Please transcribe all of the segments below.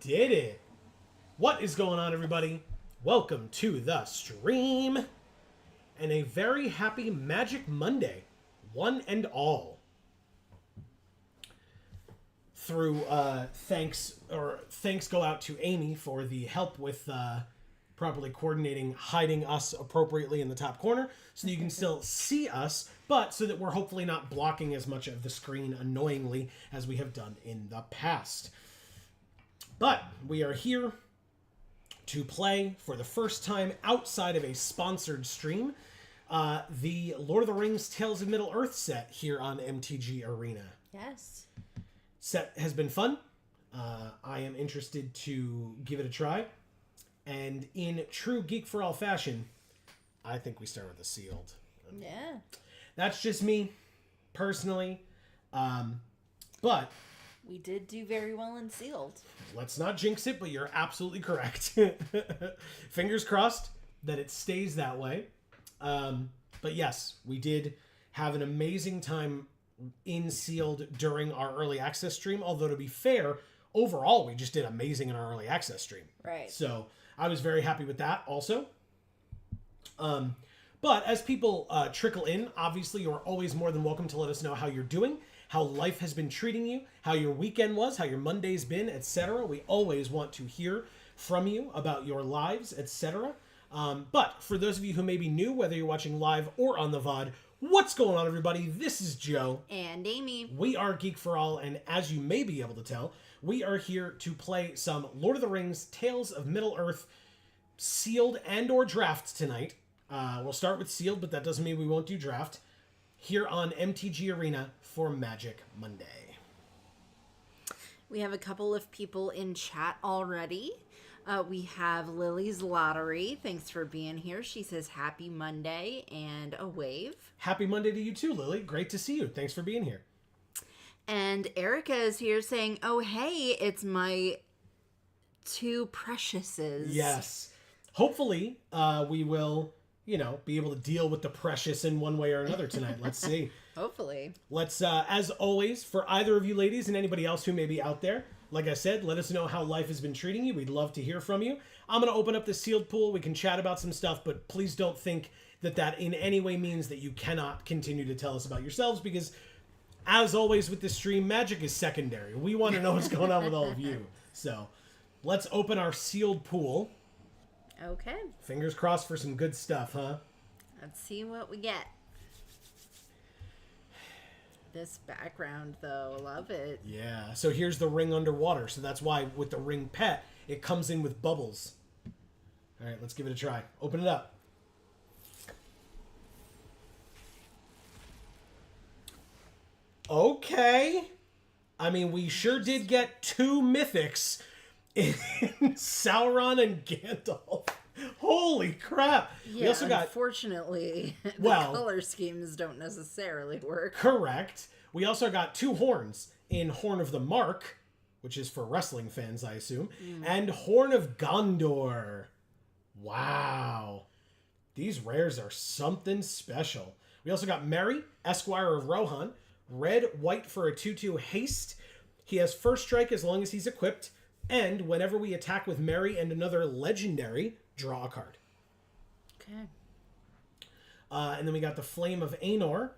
did it. What is going on, everybody? Welcome to the stream. And a very happy Magic Monday. One and all. Thanks go out to Amy for the help with properly coordinating hiding us appropriately in the top corner so that you can still see us, but so that we're hopefully not blocking as much of the screen annoyingly as we have done in the past. But we are here to play for the first time outside of a sponsored stream the Lord of the Rings Tales of Middle-earth set here on MTG Arena. Yes. Set has been fun. I am interested to give it a try. And in true Geek for All fashion, I think we start with the sealed. Yeah. That's just me, personally. But we did do very well in sealed. Let's not jinx it, but you're absolutely correct. Fingers crossed that it stays that way. But yes, we did have an amazing time in sealed during our early access stream. Although to be fair, overall we just did amazing in our early access stream. Right. So I was very happy with that also. But as people trickle in, obviously you're always more than welcome to let us know how you're doing, how life has been treating you, how your weekend was, how your Monday's been, etc. We always want to hear from you about your lives, etc. But for those of you who may be new, whether you're watching live or on the VOD, what's going on, everybody? This is Joe. And Amy. We are Geek for All, and as you may be able to tell, we are here to play some Lord of the Rings Tales of Middle-earth sealed and or draft tonight. We'll start with sealed, but that doesn't mean we won't do draft. Here on MTG Arena for Magic Monday. We have a couple of people in chat already. We have Lily's Lottery. Thanks for being here. She says happy Monday and a wave. Happy Monday to you too, Lily. Great to see you. Thanks for being here. And Erica is here saying, oh, hey, it's my two preciouses. Yes. Hopefully, we will, be able to deal with the precious in one way or another tonight. Let's see. Hopefully. Let's, as always, for either of you ladies and anybody else who may be out there, like I said, let us know how life has been treating you. We'd love to hear from you. I'm going to open up the sealed pool. We can chat about some stuff, but please don't think that in any way means that you cannot continue to tell us about yourselves, because as always with this stream, magic is secondary. We want to know what's going on with all of you. So let's open our sealed pool. Okay. Fingers crossed for some good stuff, huh? Let's see what we get. This background, though, love it. Yeah, so here's the ring underwater. So that's why with the ring pet, it comes in with bubbles. All right, let's give it a try. Open it up. Okay. I mean, we sure did get two mythics in Sauron and Gandalf. Holy crap. Yeah, we also got, unfortunately, the color schemes don't necessarily work. Correct. We also got two horns in Horn of the Mark, which is for wrestling fans, I assume, and Horn of Gondor. Wow. These rares are something special. We also got Merry, Esquire of Rohan, red, white for a 2/2 haste. He has first strike as long as he's equipped, and whenever we attack with Merry and another legendary, draw a card. Okay. And then we got the Flame of Aenor,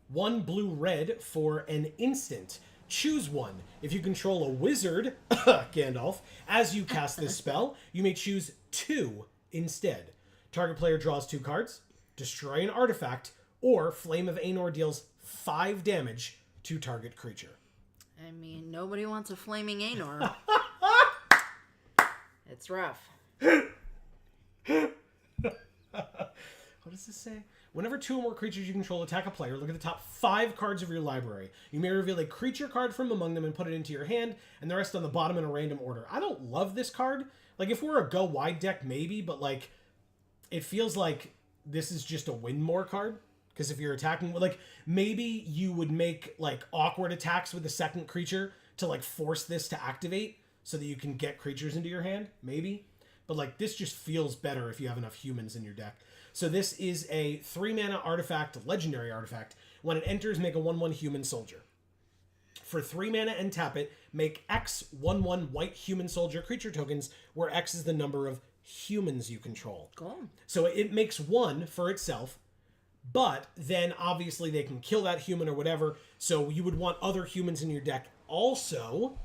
1 blue-red for an instant. Choose one. If you control a wizard, Gandalf, as you cast this spell, you may choose 2 instead. Target player draws 2 cards, destroy an artifact, or Flame of Aenor deals 5 damage to target creature. I mean, nobody wants a flaming Aenor. It's rough. What does this say? Whenever 2 or more creatures you control attack a player, look at the top 5 cards of your library. You may reveal a creature card from among them and put it into your hand, and the rest on the bottom in a random order. I don't love this card. Like, if we're a go wide deck, maybe, but, like, it feels like this is just a win more card. Because if you're attacking, like, maybe you would make, like, awkward attacks with the second creature to, like, force this to activate so that you can get creatures into your hand. Maybe. But, like, this just feels better if you have enough humans in your deck. So this is a 3-mana artifact, legendary artifact. When it enters, make a 1/1 human soldier. For 3 mana and tap it, make X 1/1 white human soldier creature tokens, where X is the number of humans you control. Cool. So it makes 1 for itself, but then obviously they can kill that human or whatever, so you would want other humans in your deck also,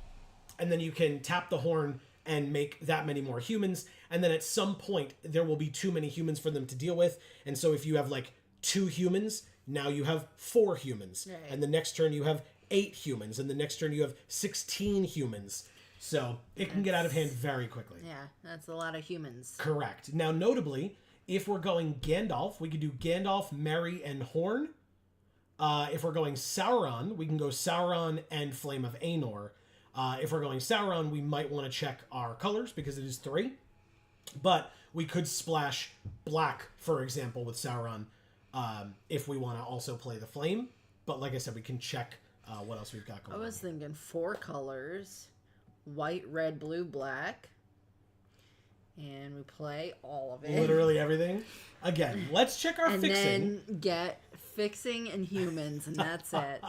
and then you can tap the horn and make that many more humans, and then at some point there will be too many humans for them to deal with, and so if you have like 2 humans, now you have 4 humans, right. and the next turn you have 8 humans, and the next turn you have 16 humans. So it can get out of hand very quickly. Yeah, that's a lot of humans. Correct. Now, notably, if we're going Gandalf, we could do Gandalf, Merry, and Horn. If we're going Sauron, we can go Sauron and Flame of Aenor. If we're going Sauron, we might want to check our colors because it is 3. But we could splash black, for example, with Sauron if we want to also play the Flame. But like I said, we can check what else we've got going on. I was thinking 4 colors. White, red, blue, black. And we play all of it. Literally everything. Again, let's check our and fixing. then get fixing and humans, and that's it.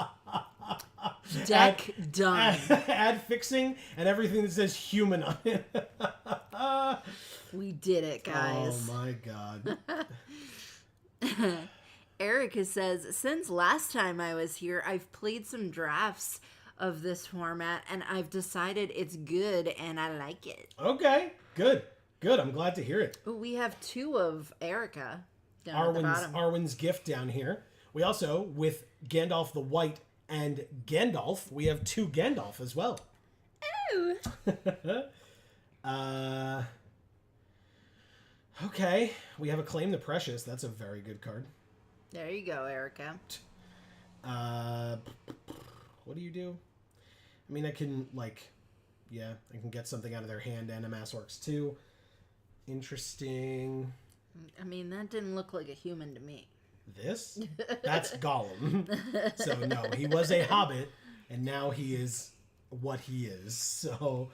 Deck done. Add fixing and everything that says human on it. We did it, guys. Oh my god. Erica says, since last time I was here, I've played some drafts of this format, and I've decided it's good, and I like it. Okay, good. Good, I'm glad to hear it. Ooh, we have 2 of Erica down at the bottom. Arwen's gift down here. We also, with Gandalf the White and Gandalf, we have 2 Gandalf as well. Oh! Okay, we have Acclaim the Precious. That's a very good card. There you go, Erica. What do you do? I mean, I can, like, yeah, I can get something out of their hand and Amass Orcs too. Interesting. I mean, that didn't look like a human to me. This? That's Gollum. So, no, he was a hobbit, and now he is what he is. So,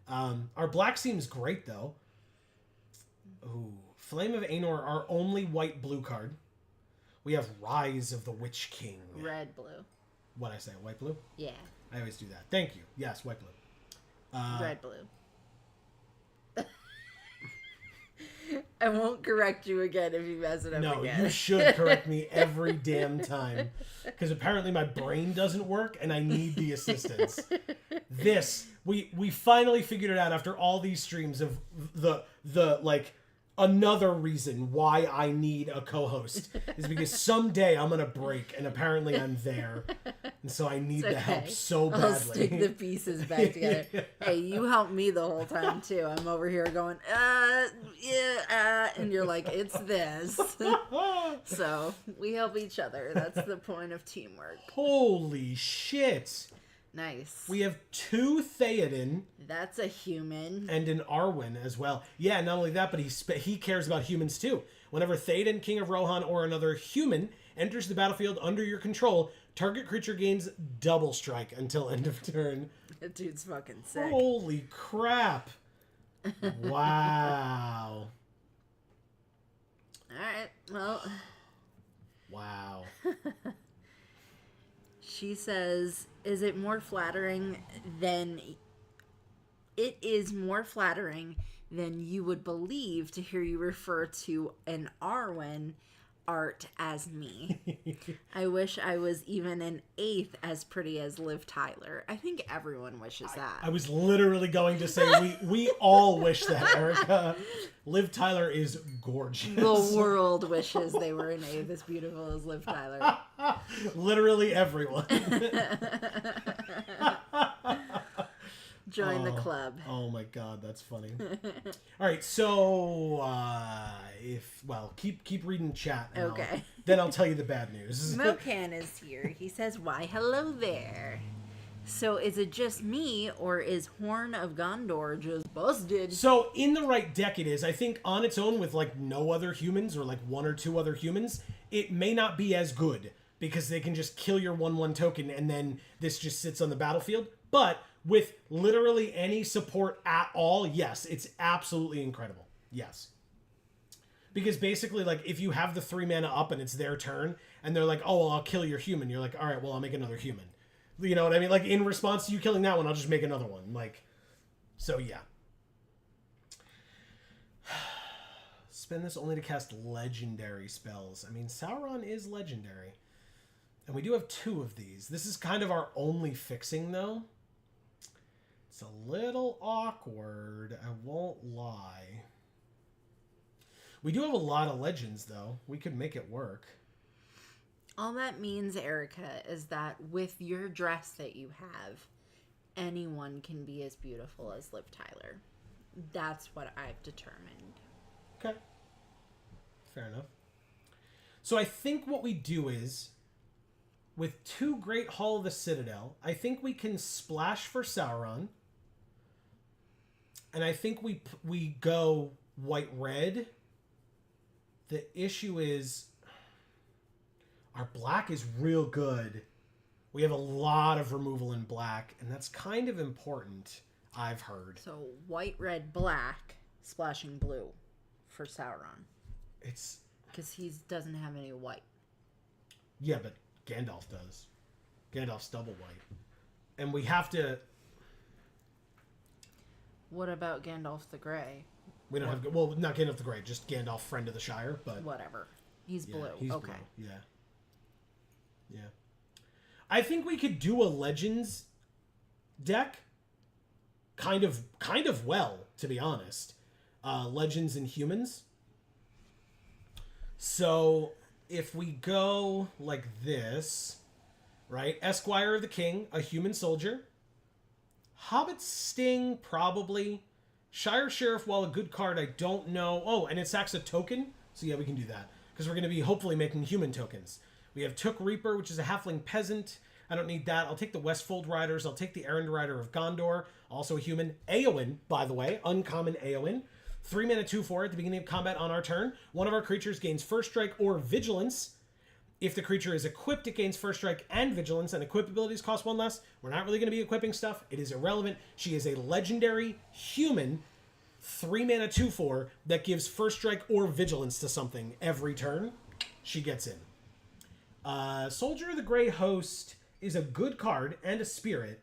our black seems great, though. Ooh, Flame of Aenor, our only white-blue card. We have Rise of the Witch King. Red, blue. What'd I say, white-blue? Yeah. I always do that. Thank you. Yes, white-blue. Red, blue. I won't correct you again if you mess it up again. No, you should correct me every damn time. Because apparently my brain doesn't work and I need the assistance. We finally figured it out after all these streams of the like, another reason why I need a co-host is because someday I'm going to break and apparently I'm there. And so I need the help so badly. I'll stick the pieces back together. Hey, you helped me the whole time too. I'm over here going, and you're like, it's this. So we help each other. That's the point of teamwork. Holy shit. Nice. We have 2 Theoden. That's a human. And an Arwen as well. Yeah, not only that, but he cares about humans too. Whenever Theoden, King of Rohan, or another human enters the battlefield under your control, target creature gains double strike until end of turn. That dude's fucking sick. Holy crap. Wow. Alright, well. Wow. She says, is it more flattering than... It is more flattering than you would believe to hear you refer to an Arwen art as me. I wish I was even an 8th as pretty as Liv Tyler. I think everyone wishes that. I was literally going to say, we all wish that, Erica. Liv Tyler is gorgeous. The world wishes they were an 8th as beautiful as Liv Tyler. Literally everyone. Join the club. Oh my god, that's funny. All right, so keep reading chat. And Okay. then I'll tell you the bad news. Mocan is here. He says, "Why, hello there." So is it just me, or is Horn of Gondor just busted? So in the right deck, it is. I think on its own, with like no other humans or like 1 or 2 other humans, it may not be as good because they can just kill your 1/1 token and then this just sits on the battlefield. But with literally any support at all, yes, it's absolutely incredible. Yes. Because basically, like, if you have the 3 mana up and it's their turn, and they're like, oh, well, I'll kill your human, you're like, all right, well, I'll make another human. You know what I mean? Like, in response to you killing that one, I'll just make another one. Like, so yeah. Spend this only to cast legendary spells. I mean, Sauron is legendary. And we do have 2 of these. This is kind of our only fixing, though. It's a little awkward, I won't lie. We do have a lot of legends, though. We could make it work. All that means, Erica, is that with your dress that you have, anyone can be as beautiful as Liv Tyler. That's what I've determined. Okay. Fair enough. So I think what we do is, with 2 Great Hall of the Citadel, I think we can splash for Sauron. And I think we go white-red. The issue is, our black is real good. We have a lot of removal in black, and that's kind of important, I've heard. So white, red, black, splashing blue for Sauron. It's... Because he doesn't have any white. Yeah, but Gandalf does. Gandalf's double white. And we have to... What about Gandalf the Grey? We don't have... Well, not Gandalf the Grey, just Gandalf, Friend of the Shire, but... Whatever. He's yeah, blue. He's okay. Blue. Yeah. Yeah. I think we could do a Legends deck kind of well, to be honest. Legends and Humans. So, if we go like this, right? Esquire of the King, a human soldier. Hobbit Sting, probably. Shire Sheriff, while a good card, I don't know. Oh, and it sacks a token. So yeah, we can do that. Because we're going to be hopefully making human tokens. We have Took Reaper, which is a halfling peasant. I don't need that. I'll take the Westfold Riders. I'll take the Errand Rider of Gondor. Also a human. Eowyn, by the way. Uncommon Eowyn. 3 mana 2/4 at the beginning of combat on our turn. One of our creatures gains First Strike or Vigilance. If the creature is equipped, it gains First Strike and Vigilance, and equip abilities cost 1 less. We're not really going to be equipping stuff. It is irrelevant. She is a legendary human, 3 mana 2/4, that gives First Strike or Vigilance to something every turn. She gets in. Soldier of the Grey Host is a good card and a spirit.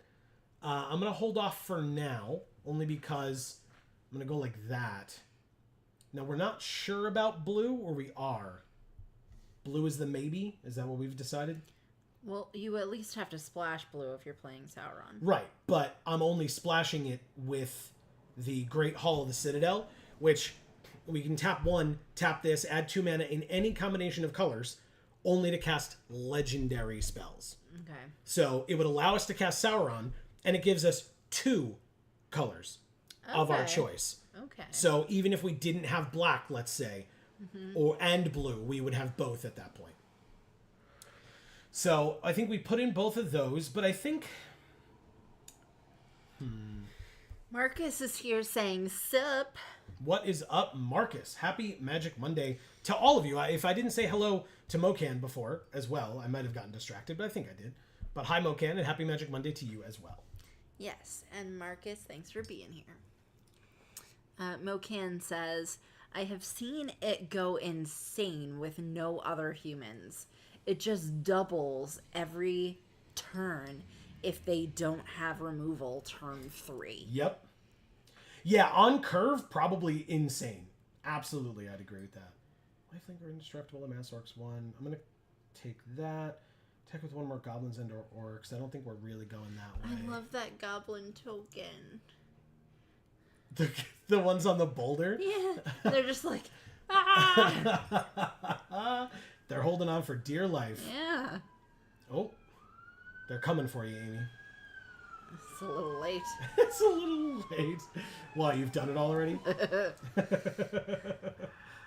I'm going to hold off for now, only because I'm going to go like that. Now, we're not sure about blue, or we are. Blue is the maybe? Is that what we've decided? Well, you at least have to splash blue if you're playing Sauron. Right, but I'm only splashing it with the Great Hall of the Citadel, which we can tap 1, tap this, add 2 mana in any combination of colors, only to cast legendary spells. Okay. So it would allow us to cast Sauron, and it gives us 2 colors of our choice. Okay. So even if we didn't have black, let's say, and blue, we would have both at that point. So I think we put in both of those, but I think... Marcus is here saying, sup. What is up, Marcus? Happy Magic Monday to all of you. If I didn't say hello to Mocan before as well, I might have gotten distracted, but I think I did. But hi, Mocan, and happy Magic Monday to you as well. Yes, and Marcus, thanks for being here. Mocan says, I have seen it go insane with no other humans. It just doubles every turn if they don't have removal turn 3. Yep. Yeah, on curve, probably insane. Absolutely, I'd agree with that. Lifelink are indestructible, a Mass Orcs 1. I'm going to take that. Attack with 1 more Goblins and or Orcs. I don't think we're really going that way. I love that goblin token. The ones on the boulder? Yeah, they're just like, ah! They're holding on for dear life. Yeah. Oh, they're coming for you, Amy. It's a little late. It's a little late. Why, you've done it already?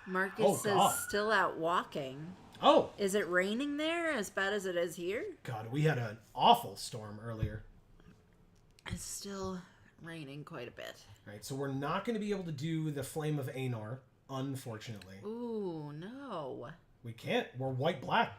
Marcus says, still out walking. Oh. Is it raining there as bad as it is here? God, we had an awful storm earlier. It's still raining quite a bit. Right, so we're not going to be able to do the Flame of Aenor, unfortunately. Ooh, no. We can't. We're white-black.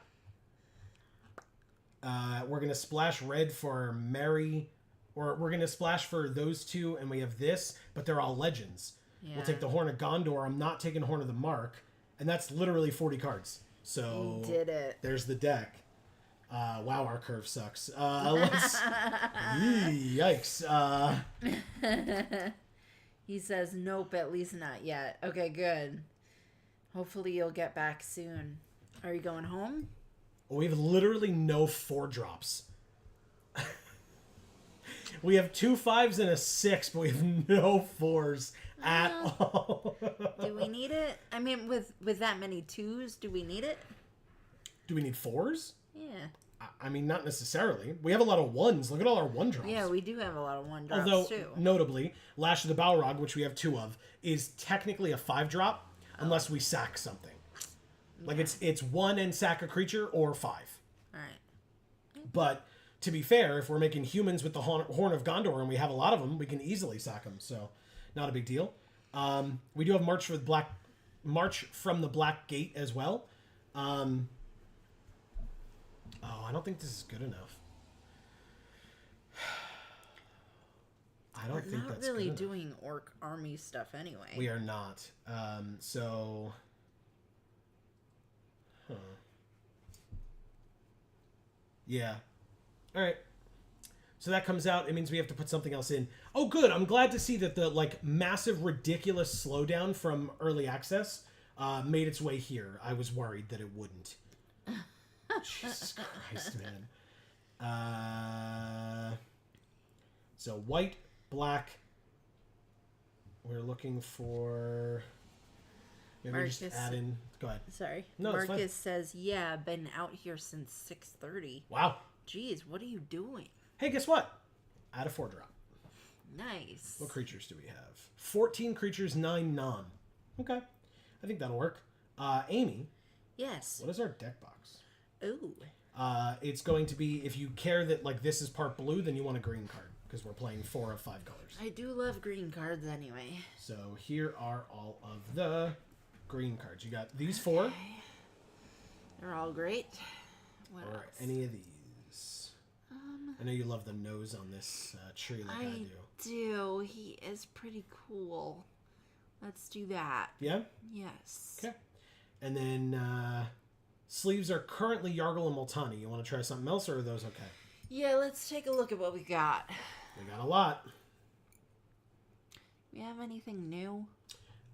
We're going to splash red for Mary, or we're going to splash for those 2, and we have this, but they're all legends. Yeah. We'll take the Horn of Gondor. I'm not taking Horn of the Mark, and that's literally 40 cards. So you did it. There's the deck. Wow, our curve sucks. Let's... Yikes. He says, nope, at least not yet. Okay, good. Hopefully you'll get back soon. Are you going home? We have literally no 4-drops. We have 2 5s and a 6, but we have no 4s at all. Do we need it? I mean, with that many 2s, do we need it? Do we need 4s? Yeah. I mean, not necessarily. We have a lot of 1s. Look at all our 1-drops. Yeah, we do have a lot of 1-drops, Although, too. notably, Lash of the Balrog, which we have 2 of, is technically a 5-drop unless we sack something. Like, it's 1 and sack a creature or 5. All right. But, to be fair, if we're making humans with the Horn of Gondor and we have a lot of them, we can easily sack them. So, not a big deal. We do have March from the Black Gate as well. I don't think this is good enough. I don't think that's really good doing orc army stuff anyway. We are not. So... Huh. Yeah. Alright. So that comes out. It means we have to put something else in. Oh, good. I'm glad to see that the, like, massive, ridiculous slowdown from early access made its way here. I was worried that it wouldn't. Jesus Christ, man. So white, black. We're looking for... Maybe Marcus, just add in... Go ahead. Sorry. No, it's fine. Marcus says, yeah, been out here since 6:30. Wow. Jeez, what are you doing? Hey, guess what? Add a 4-drop. Nice. What creatures do we have? 14 creatures, 9 non. Okay. I think that'll work. Amy. Yes. What is our deck box? Ooh. It's going to be, if you care that like this is part blue, then you want a green card. Because we're playing 4 of 5 colors. I do love green cards anyway. So here are all of the green cards. You got these 4. Okay. They're all great. What Or else? any of these. I know you love the nose on this tree like I do. do. He is pretty cool. Let's do that. Yeah? Yes. Okay. And then sleeves are currently Yargle and Multani. You want to try something else, or are those okay? Yeah, let's take a look at what we got. We got a lot. We have anything new?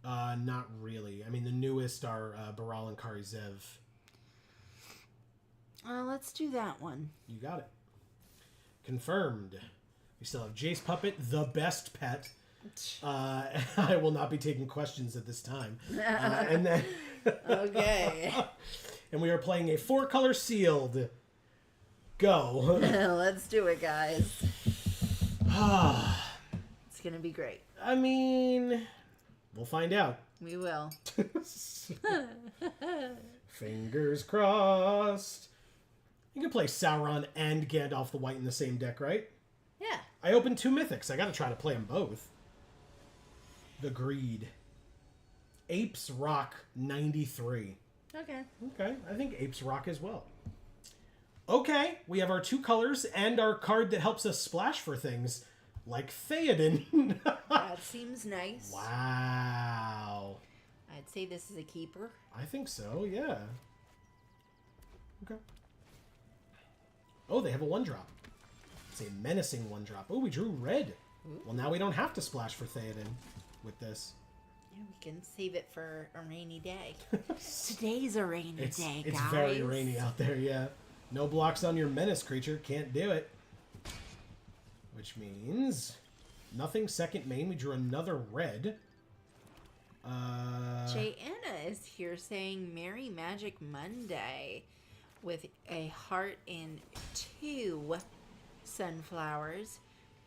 Not really. I mean, the newest are Baral and Kari Zev. Let's do that one. You got it. Confirmed. We still have Jace Puppet, the best pet. I will not be taking questions at this time. And then... Okay. And we are playing a 4-color sealed. Go. Let's do it, guys. It's gonna be great. I mean, we'll find out. We will. Fingers crossed. You can play Sauron and Gandalf the White in the same deck, right? Yeah. I opened 2 mythics. I gotta try to play them both. The Greed. Apes Rock 93. Okay. Okay, I think Apes Rock as well. Okay, we have our 2 colors and our card that helps us splash for things, like Theoden. That seems nice. Wow. I'd say this is a keeper. I think so, yeah. Okay. Oh, they have a 1-drop. It's a menacing 1-drop. Oh, we drew red. Ooh. Well, now we don't have to splash for Theoden with this. Yeah, we can save it for a rainy day. Today's a rainy day, guys. It's very rainy out there, yeah. No blocks on your menace creature. Can't do it. Which means nothing second main. We drew another red. Anna is here saying Merry Magic Monday with a heart and 2 sunflowers.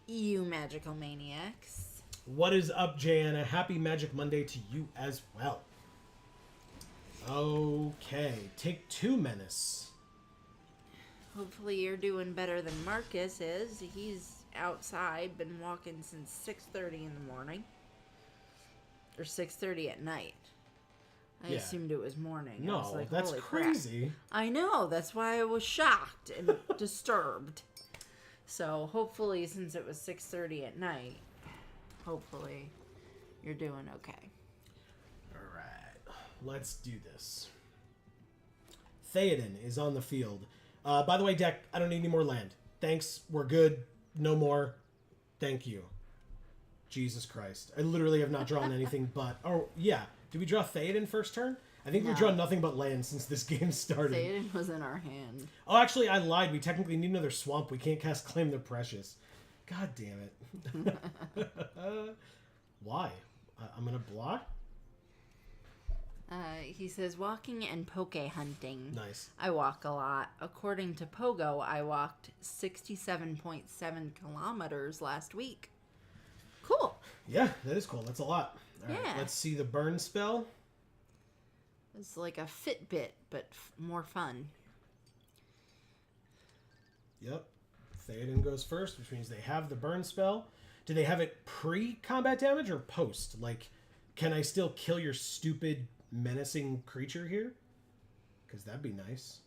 You magical maniacs. What is up, Jana? Happy Magic Monday to you as well. Okay, take 2 menace. Hopefully you're doing better than Marcus is. He's outside, been walking since 6:30 in the morning. Or 6:30 at night. I Yeah. assumed it was morning. I No, was like, that's holy crap. crazy. I know, that's why I was shocked and disturbed. So hopefully, since it was 6:30 at night, hopefully you're doing okay. Alright, let's do this. Theoden is on the field. By the way, deck, I don't need any more land. Thanks, we're good. No more. Thank you. Jesus Christ. I literally have not drawn anything but... Oh, yeah. Did we draw Theoden first turn? I think we've drawn nothing but land since this game started. Theoden was in our hand. Oh, actually, I lied. We technically need another swamp. We can't cast Claim the Precious. God damn it. Why? I'm going to block? He says, walking and poke hunting. Nice. I walk a lot. According to Pogo, I walked 67.7 kilometers last week. Cool. Yeah, that is cool. That's a lot. All right, let's see the burn spell. It's like a Fitbit, but more fun. Yep. Theoden goes first, which means they have the burn spell. Do they have it pre-combat damage or post? Like, can I still kill your stupid, menacing creature here? Because that'd be nice.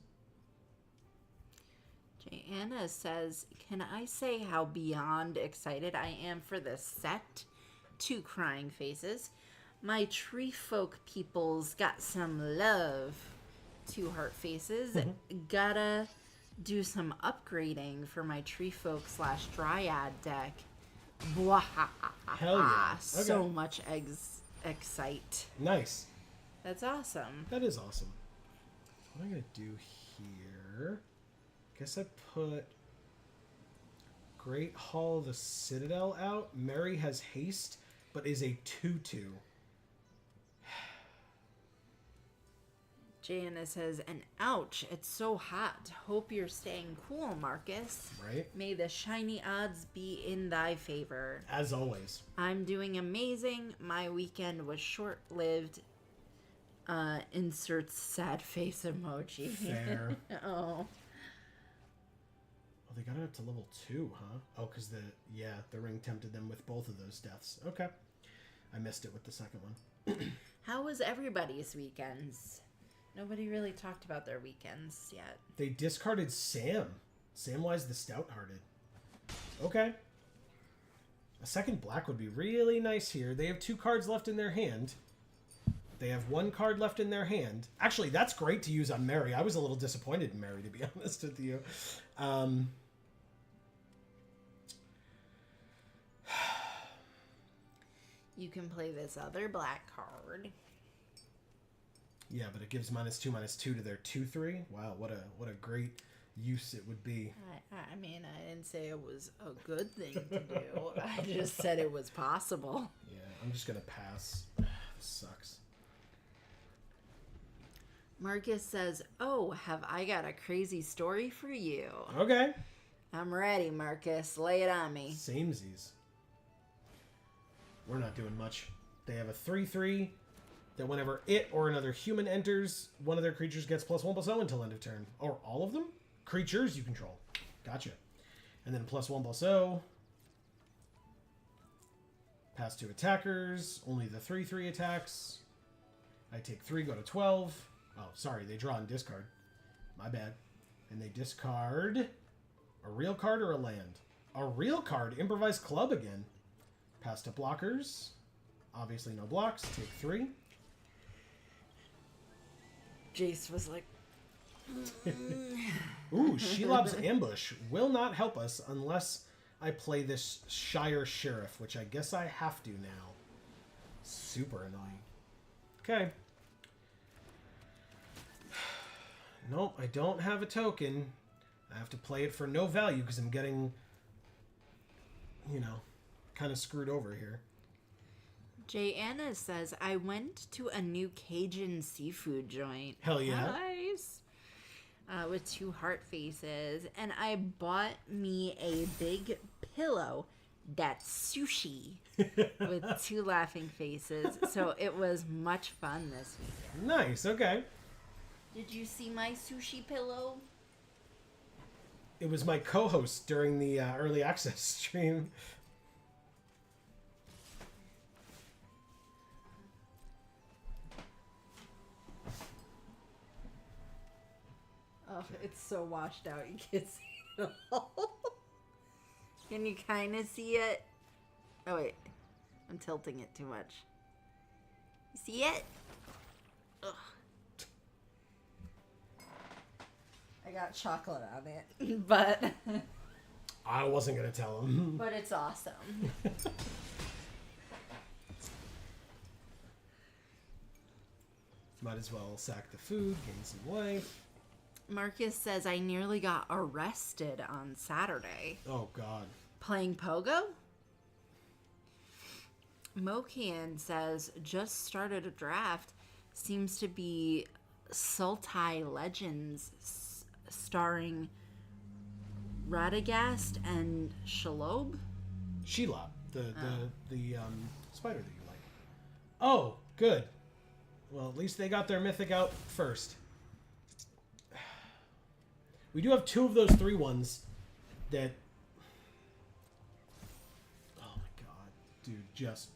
Anna says, can I say how beyond excited I am for this set? 2 crying faces. My tree folk peoples got some love. 2 heart faces. Gotta do some upgrading for my tree folk / dryad deck. Blah. Hell yeah. Okay. So much excite. Nice. That's awesome. That is awesome. What am I going to do here? Guess I put Great Hall of the Citadel out. Mary has haste, but is a 2/2. Jana says, and ouch, it's so hot. Hope you're staying cool, Marcus. Right? May the shiny odds be in thy favor. As always. I'm doing amazing. My weekend was short-lived. Inserts sad face emoji. Fair. Oh. They got it up to level 2, huh? Oh, because the ring tempted them with both of those deaths. Okay. I missed it with the second one. How was everybody's weekends? Nobody really talked about their weekends yet. They discarded Sam. Samwise the Stout-Hearted. Okay. A second black would be really nice here. They have 2 cards left in their hand. They have 1 card left in their hand. Actually, that's great to use on Mary. I was a little disappointed in Mary, to be honest with you. You can play this other black card. Yeah, but it gives -2/-2 to their 2/3. Wow, what a great use it would be. I mean, I didn't say it was a good thing to do. I just said it was possible. Yeah, I'm just gonna pass. This sucks. Marcus says, oh, have I got a crazy story for you? Okay. I'm ready, Marcus. Lay it on me. Samesies. We're not doing much. They have a 3/3 that whenever it or another human enters, one of their creatures gets +1/+0 until end of turn. Or all of them? Creatures you control. Gotcha. And then +1/+0. Pass to attackers. Only the 3/3 attacks. I take 3, go to 12. Oh, sorry. They draw and discard. My bad. And they discard a real card or a land. A real card. Improvise club again. Pass to blockers. Obviously no blocks. Take 3. Jace was like... Ooh, Shelob's Ambush will not help us unless I play this Shire Sheriff, which I guess I have to now. Super annoying. Okay. Nope, I don't have a token. I have to play it for no value because I'm getting, kind of screwed over here. Jay Anna says, I went to a new Cajun seafood joint. Hell yeah. Nice. With 2 heart faces. And I bought me a big pillow that's sushi with 2 laughing faces. So it was much fun this weekend. Nice, okay. Did you see my sushi pillow? It was my co-host during the early access stream. Oh, it's so washed out you can't see it all. Can you kind of see it? Oh, wait. I'm tilting it too much. You see it? Ugh. I got chocolate on it, but I wasn't gonna tell him. but it's awesome. Might as well sack the food, gain some life. Marcus says I nearly got arrested on Saturday Oh God. playing pogo. Mokian says just started a draft. Seems to be Sultai Legends starring Radagast and Shalob. Shelob, the spider that you like. Oh, good. Well, at least they got their mythic out first. We do have 2 of those 3 ones that... Oh my god. Dude, just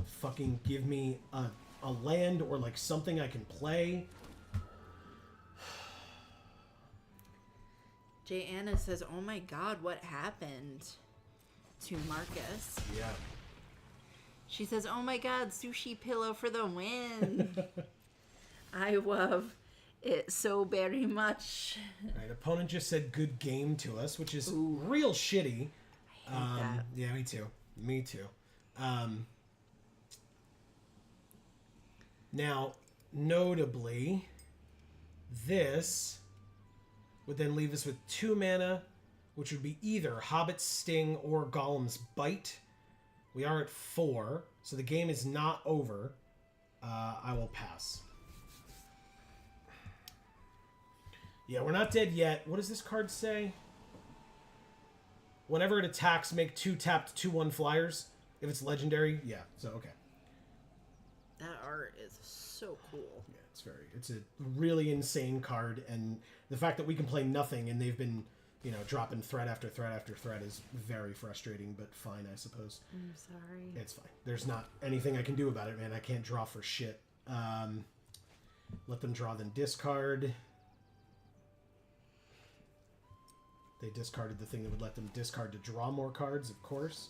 fucking give me a land or like something I can play. Jay Anna says, oh my god, what happened to Marcus? Yeah. She says, oh my god, sushi pillow for the win. I love it so very much. Right, opponent just said good game to us, which is real shitty. I hate that. Yeah, me too. Me too. Now, notably, this would then leave us with 2 mana, which would be either Hobbit's Sting or Golem's Bite. We are at 4, so the game is not over. I will pass. Yeah, we're not dead yet. What does this card say? Whenever it attacks, make 2 tapped 2/1 flyers. If it's legendary, yeah. So, okay. That art is so cool. Yeah, it's a really insane card, and the fact that we can play nothing and they've been, dropping threat after threat after threat is very frustrating, but fine, I suppose. I'm sorry. It's fine. There's not anything I can do about it, man. I can't draw for shit. Let them draw, then discard. They discarded the thing that would let them discard to draw more cards, of course.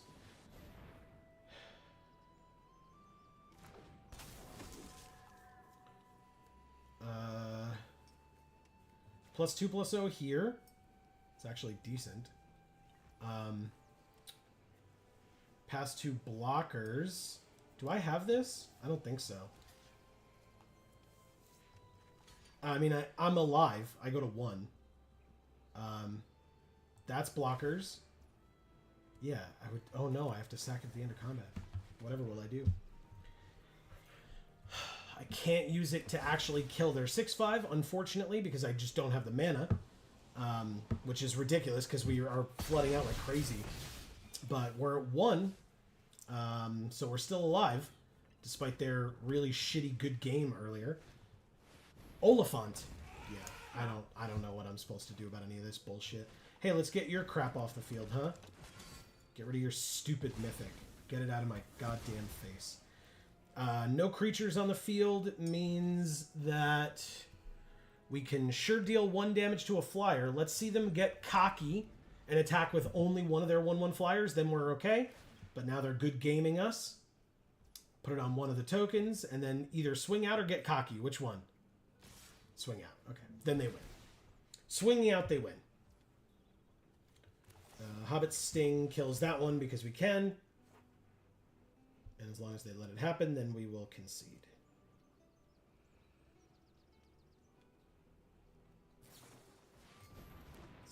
+2/+0 here. It's actually decent. Pass 2 blockers. Do I have this? I don't think so. I mean, I'm alive. I go to 1. That's blockers. Yeah, I would... Oh no, I have to sack at the end of combat. Whatever will I do? I can't use it to actually kill their 6/5, unfortunately, because I just don't have the mana. Which is ridiculous, because we are flooding out like crazy. But we're at 1. So we're still alive, despite their really shitty good game earlier. Oliphant. Yeah, I don't know what I'm supposed to do about any of this bullshit. Hey, let's get your crap off the field, huh? Get rid of your stupid mythic. Get it out of my goddamn face. No creatures on the field means that we can sure deal 1 damage to a flyer. Let's see them get cocky and attack with only one of their 1/1 flyers. Then we're okay. But now they're good gaming us. Put it on one of the tokens and then either swing out or get cocky. Which one? Swing out. Okay. Then they win. Swinging out, they win. Hobbit's Sting kills that one because we can. And as long as they let it happen, then we will concede.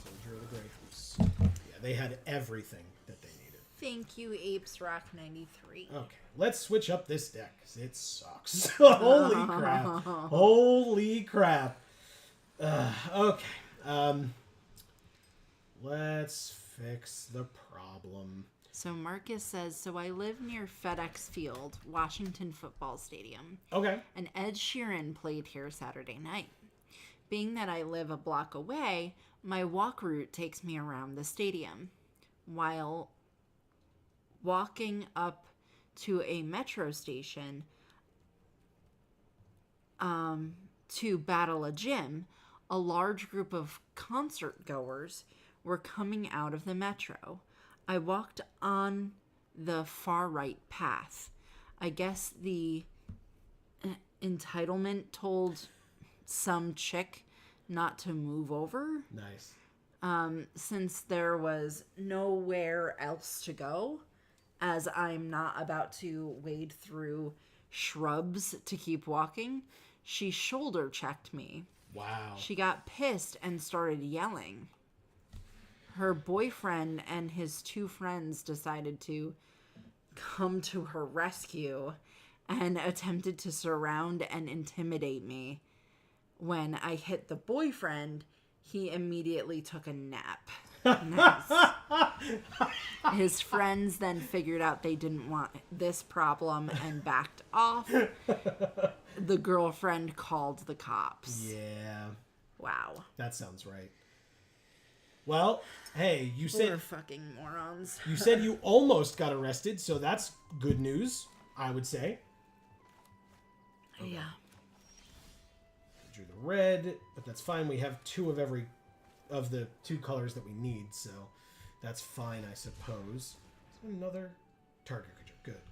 Soldier of the Grey Hoose. Yeah, they had everything that they needed. Thank you, Apes Rock 93. Okay, let's switch up this deck, because it sucks. Holy crap. Holy crap. Okay. Let's fix the problem. So Marcus says, so I live near FedEx Field, Washington Football Stadium. Okay. And Ed Sheeran played here Saturday night. Being that I live a block away, my walk route takes me around the stadium. While walking up to a metro station to battle a gym, a large group of concert goers were coming out of the metro. I walked on the far right path. I guess the entitlement told some chick not to move over. Nice. Since there was nowhere else to go, as I'm not about to wade through shrubs to keep walking, she shoulder checked me. Wow. She got pissed and started yelling. Her boyfriend and his 2 friends decided to come to her rescue and attempted to surround and intimidate me. When I hit the boyfriend, he immediately took a nap. Nice. His friends then figured out they didn't want this problem and backed off. The girlfriend called the cops. Yeah. Wow. That sounds right. Well, hey, you We're said fucking morons. you said you almost got arrested, so that's good news, I would say. Yeah. Drew the red, but that's fine. We have 2 of every of the 2 colors that we need, so that's fine, I suppose. Is there another target creature? Good.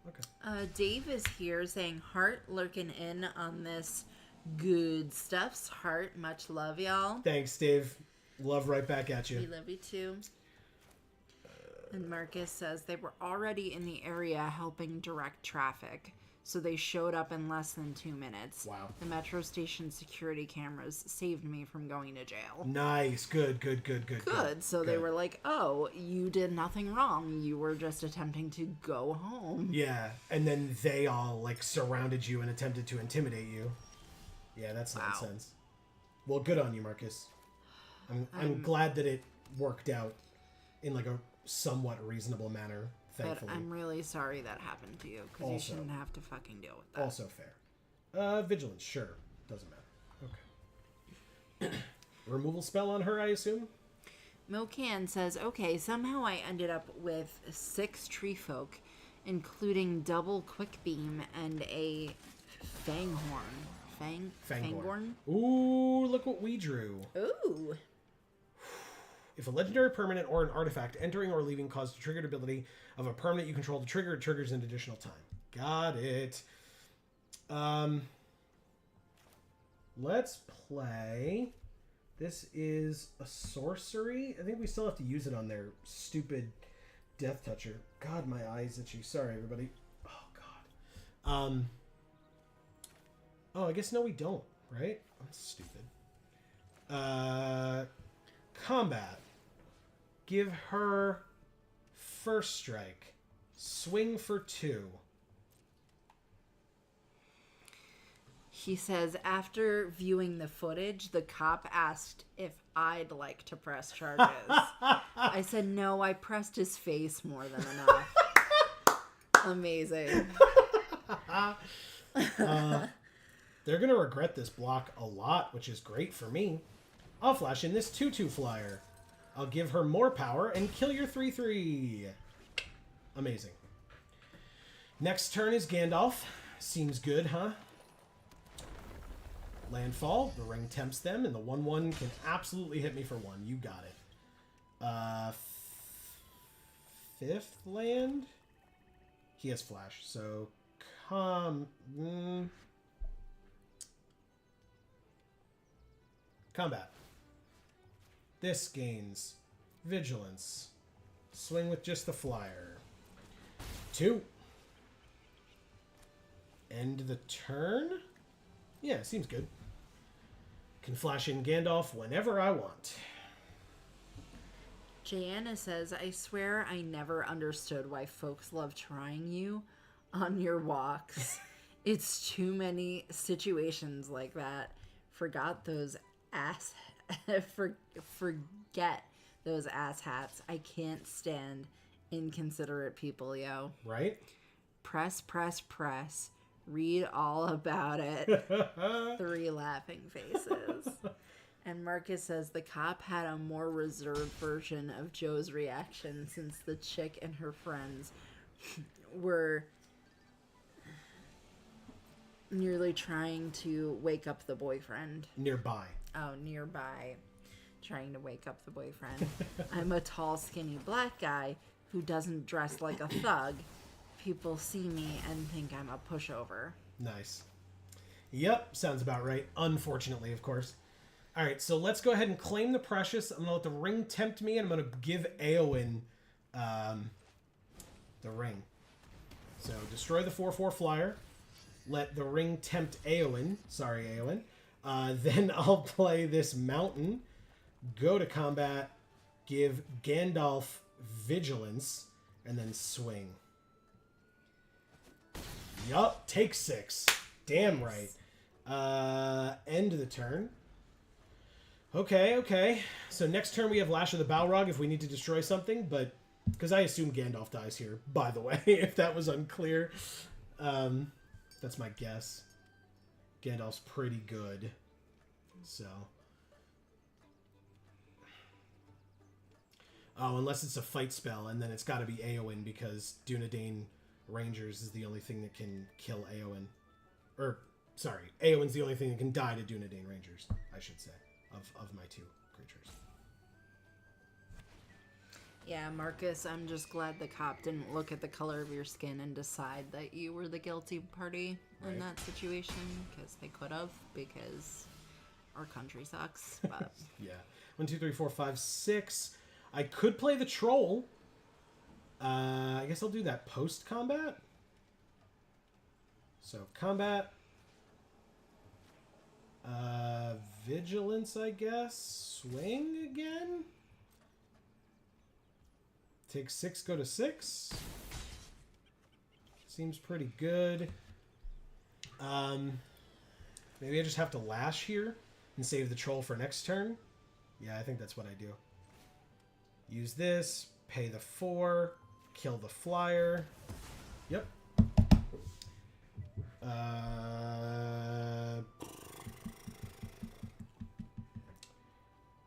Okay. Dave is here saying heart lurking in on this good stuff's heart. Much love, y'all. Thanks, Dave. Love right back at We you. love you too. And Marcus says they were already in the area helping direct traffic, so they showed up in less than 2 minutes. Wow. The metro station security cameras saved me from going to jail. Nice. Good. Good. So they were like, oh, you did nothing wrong. You were just attempting to go home. Yeah, and then they all like surrounded you and attempted to intimidate you. Yeah, that's Wow. nonsense. Well, good on you, Marcus. I'm glad that it worked out in like a somewhat reasonable manner, But thankfully. I'm really sorry that happened to you, because you Also. shouldn't have to fucking deal with that. Also fair. Vigilance, sure. Doesn't matter. Okay. Removal spell on her, I assume? Mocan says, okay, somehow I ended up with 6 tree folk, including double quick beam and a fanghorn. Fangorn? Ooh, look what we drew. Ooh. If a legendary permanent or an artifact entering or leaving caused a triggered ability of a permanent you control to trigger, it triggers an additional time. Got it. Let's play. This is a sorcery. I think we still have to use it on their stupid Death Toucher. God, my eyes itchy. Sorry, everybody. Oh, God. Oh, I guess no, we don't, right? I'm stupid. Combat. Give her first strike. Swing for 2. He says, after viewing the footage, the cop asked if I'd like to press charges. I said, no, I pressed his face more than enough. Amazing. They're going to regret this block a lot, which is great for me. I'll flash in this 2/2 flyer. I'll give her more power and kill your 3/3. Amazing. Next turn is Gandalf. Seems good, huh? Landfall. The ring tempts them, and the 1/1 can absolutely hit me for 1. You got it. 5th land? He has flash, so combat. This gains vigilance. Swing with just the flyer. 2. End the turn? Yeah, seems good. Can flash in Gandalf whenever I want. Jana says, I swear I never understood why folks love trying you on your walks. It's too many situations like that. Forget those ass hats. I can't stand inconsiderate people, yo. Right? Press. Read all about it. 3 laughing faces. And Marcus says the cop had a more reserved version of Joe's reaction since the chick and her friends were nearly trying to wake up the boyfriend. Nearby. Oh, nearby. Trying to wake up the boyfriend. I'm a tall, skinny black guy who doesn't dress like a thug. People see me and think I'm a pushover. Nice. Yep, sounds about right. Unfortunately, of course. All right, so let's go ahead and claim the precious. I'm going to let the ring tempt me, and I'm going to give Eowyn the ring. So destroy the 4/4 flyer. Let the ring tempt Eowyn. Sorry, Eowyn. Then I'll play this mountain. Go to combat. Give Gandalf vigilance. And then swing. Yup, take 6. Damn right. End of the turn. Okay. So next turn we have Lash of the Balrog if we need to destroy something, but... Because I assume Gandalf dies here, by the way, if that was unclear. That's my guess. Gandalf's pretty good. So... Oh, unless it's a fight spell, and then it's got to be Eowyn, because Dunedain Rangers is the only thing that can kill Eowyn. Or, sorry, Eowyn's the only thing that can die to Dunedain Rangers, I should say, of my 2 creatures. Yeah, Marcus, I'm just glad the cop didn't look at the color of your skin and decide that you were the guilty party in that situation, because they could have, because our country sucks. But Yeah. 1, 2, 3, 4, 5, 6. I could play the troll. I guess I'll do that post-combat. So, combat. Vigilance, I guess. Swing again. Take 6, go to 6. Seems pretty good. Maybe I just have to lash here and save the troll for next turn. Yeah, I think that's what I do. Use this, pay the 4, kill the flyer. Yep.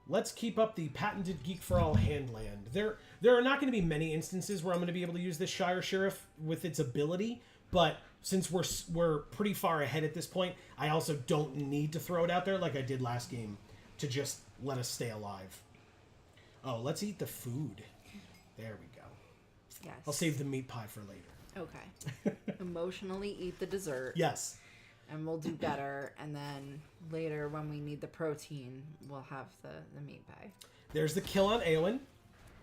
Let's keep up the patented Geek for All Handland. There are not going to be many instances where I'm going to be able to use this Shire Sheriff with its ability, but since we're pretty far ahead at this point, I also don't need to throw it out there like I did last game to just let us stay alive. Oh, let's eat the food. There we go. yes. I'll save the meat pie for later. Okay. Emotionally eat the dessert. Yes. And we'll do better. And then later, when we need the protein, we'll have the meat pie. There's the kill on Eowyn.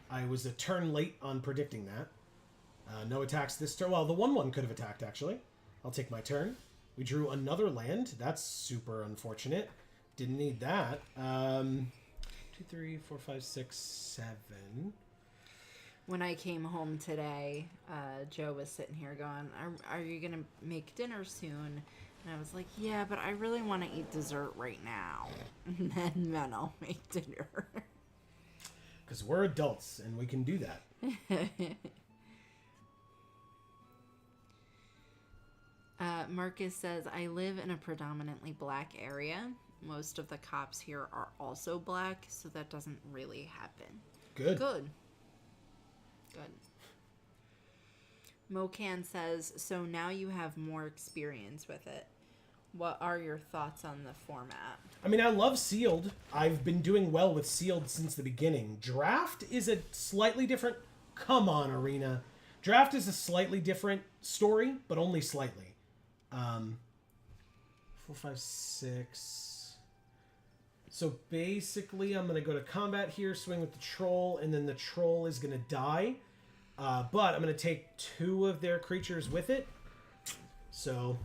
I was a turn late on predicting that. No attacks this turn. Well, the 1/1 could have attacked, actually. I'll take my turn. We drew another land. That's super unfortunate. Didn't need that. 2, 3, 4, 5, 6, 7. When I came home today, Joe was sitting here going, are you going to make dinner soon? And I was like, yeah, but I really want to eat dessert right now. And then I'll make dinner. Because we're adults, and we can do that. Marcus says, I live in a predominantly black area. Most of the cops here are also black, so that doesn't really happen. Good. Good. Mocan says, so now you have more experience with it. What are your thoughts on the format? I mean, I love Sealed. I've been doing well with Sealed since the beginning. Draft is a slightly different... Come on, Arena. Draft is a slightly different story, but only slightly. 4, 5, 6... So basically, I'm going to go to combat here, swing with the troll, and then the troll is going to die. But I'm going to take 2 of their creatures with it. So,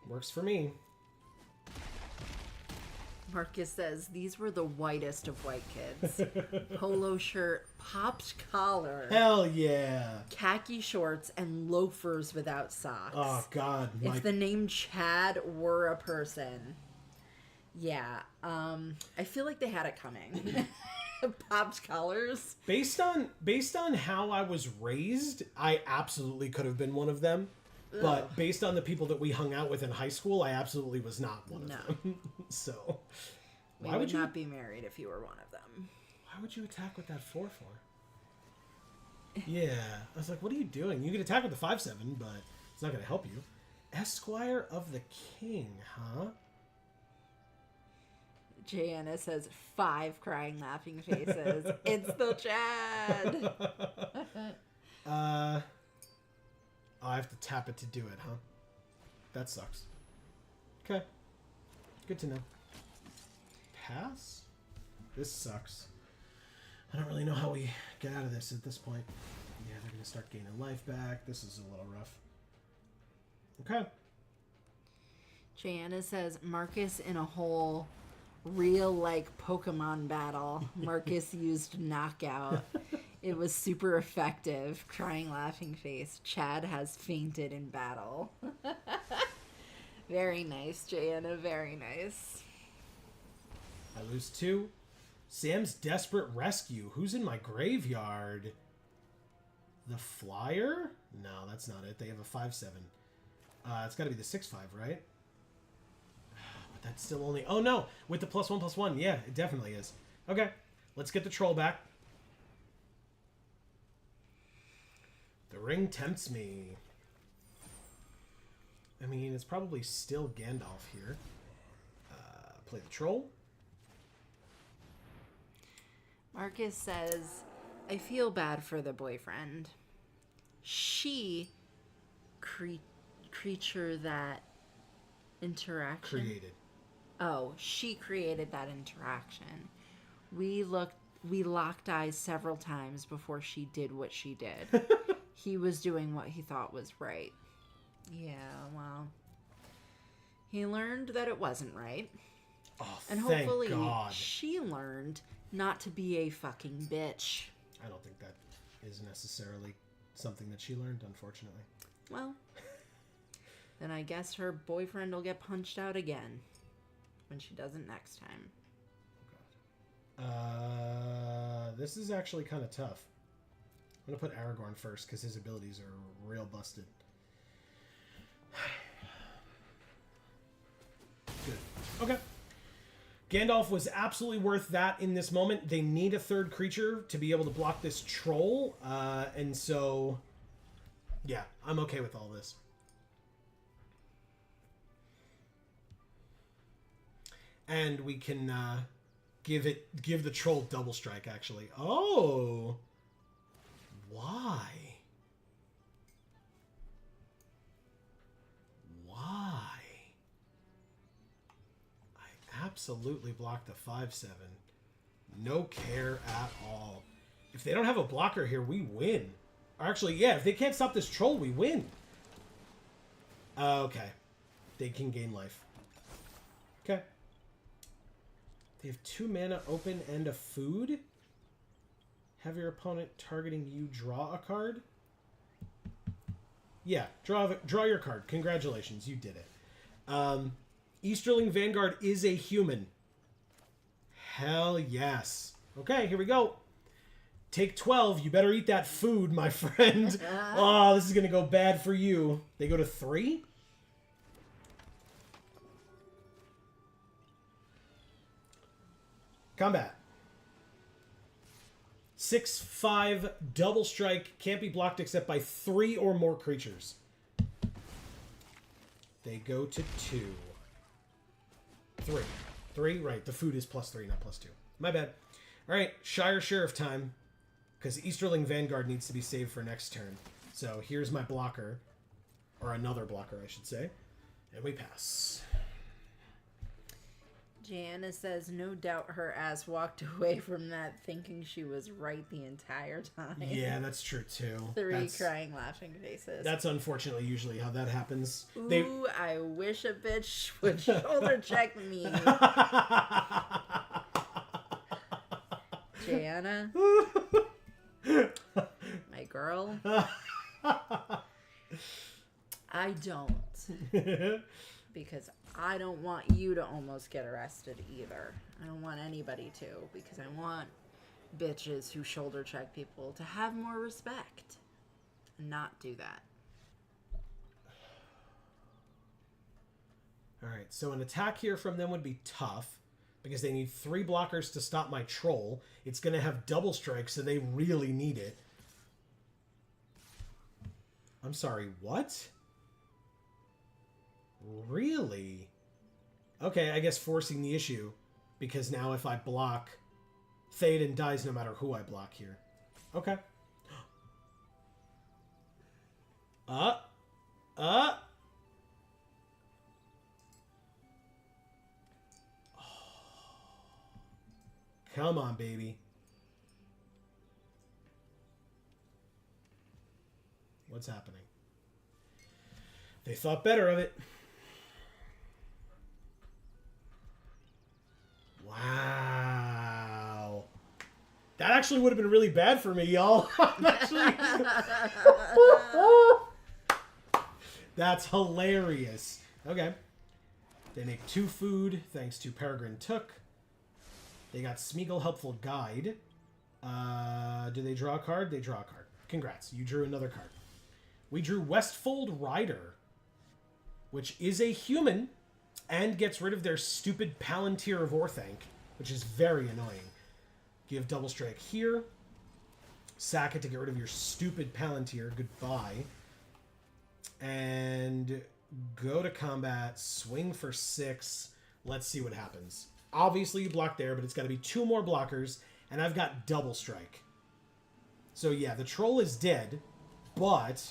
works for me. Marcus says, these were the whitest of white kids. Polo shirt, popped collar, Hell yeah. khaki shorts, and loafers without socks. Oh, God. If the name Chad were a person... Yeah, I feel like they had it coming. Popped collars. Based on how I was raised, I absolutely could have been one of them. Ugh. But based on the people that we hung out with in high school, I absolutely was not one of them. So, why would you not be married if you were one of them? Why would you attack with that 4/4? Yeah, I was like, what are you doing? You can attack with the 5/7, but it's not going to help you. Esquire of the King, huh? Jana says 5 crying laughing faces. It's the Chad. I have to tap it to do it, huh? That sucks. Okay. Good to know. pass? This sucks. I don't really know how we get out of this at this point. Yeah, they're going to start gaining life back. This is a little rough. Okay. Jana says Marcus in a whole real like Pokemon battle. Marcus used knockout. It was super effective. Crying laughing face. Chad has fainted in battle. Very nice, Jana. Very nice. I lose 2. Sam's desperate rescue. Who's in my graveyard? The Flyer? No, that's not it. They have a 5/7. It's got to be the 6/5, right? But that's still only... Oh, no. With the +1/+1. Yeah, it definitely is. Okay. Let's get the troll back. The ring tempts me. I mean, it's probably still Gandalf here. Play the troll. Marcus says, I feel bad for the boyfriend. She creature that interaction. Created. Oh, she created that interaction. We locked eyes several times before she did what she did. He was doing what he thought was right. Yeah, well, he learned that it wasn't right. Oh, And thank hopefully God. she learned not to be a fucking bitch. I don't think that is necessarily something that she learned, unfortunately. Well, then I guess her boyfriend will get punched out again when she doesn't next time. This is actually kind of tough. I'm going to put Aragorn first because his abilities are real busted. Good. Okay. Gandalf was absolutely worth that in this moment. They need a third creature to be able to block this troll. And so, yeah, I'm okay with all this. And we can give the troll double strike, actually. Oh! Why? Why? I absolutely blocked a 5/7. No care at all. If they don't have a blocker here, we win. Or actually, yeah, if they can't stop this troll, we win. Okay. They can gain life. Okay. They have 2 mana open and a food. Have your opponent targeting you draw a card. Yeah, draw your card. Congratulations, you did it. Easterling Vanguard is a human. Hell yes. Okay, here we go. Take 12. You better eat that food, my friend. Oh, this is going to go bad for you. They go to 3? Combat. 6/5 double strike, can't be blocked except by 3 or more creatures. They go to 2. 3. 3? Right, the food is +3, not +2. My bad. Alright, Shire Sheriff time. Because Easterling Vanguard needs to be saved for next turn. So here's my blocker. Or another blocker, I should say. And we pass. Jana says, no doubt her ass walked away from that thinking she was right the entire time. Yeah, that's true too. 3 crying, laughing faces. That's unfortunately usually how that happens. Ooh, I wish a bitch would shoulder check me. Jana? My girl? I don't. Because I don't want you to almost get arrested either. I don't want anybody to, because I want bitches who shoulder check people to have more respect and not do that. Alright, so an attack here from them would be tough, because they need 3 blockers to stop my troll. It's going to have double strike, so they really need it. I'm sorry, what? Really? Okay, I guess forcing the issue, because now if I block, Theoden dies no matter who I block here. Okay. Come on, baby. What's happening? They thought better of it. Wow. That actually would have been really bad for me, y'all. That's hilarious. Okay. They make 2 food, thanks to Peregrine Took. They got Smeagol Helpful Guide. Do they draw a card? They draw a card. Congrats. You drew another card. We drew Westfold Rider, which is a human and gets rid of their stupid Palantir of Orthanc, which is very annoying. Give Double Strike here. Sack it to get rid of your stupid Palantir. Goodbye. And go to combat. Swing for 6. Let's see what happens. Obviously, you block there, but it's got to be 2 more blockers, and I've got Double Strike. So, yeah, the troll is dead, but...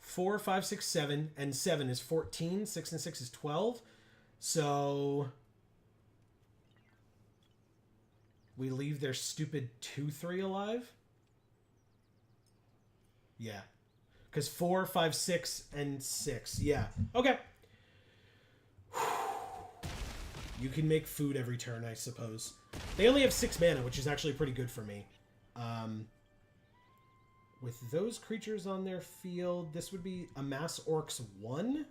4, 5, 6, 7, and 7 is 14. 6 and 6 is 12. So we leave their stupid 2-3 alive? Yeah. Because 4, 5, 6, and 6. Yeah. Okay. You can make food every turn, I suppose. They only have 6 mana, which is actually pretty good for me. With those creatures on their field, this would be Amass Orcs 1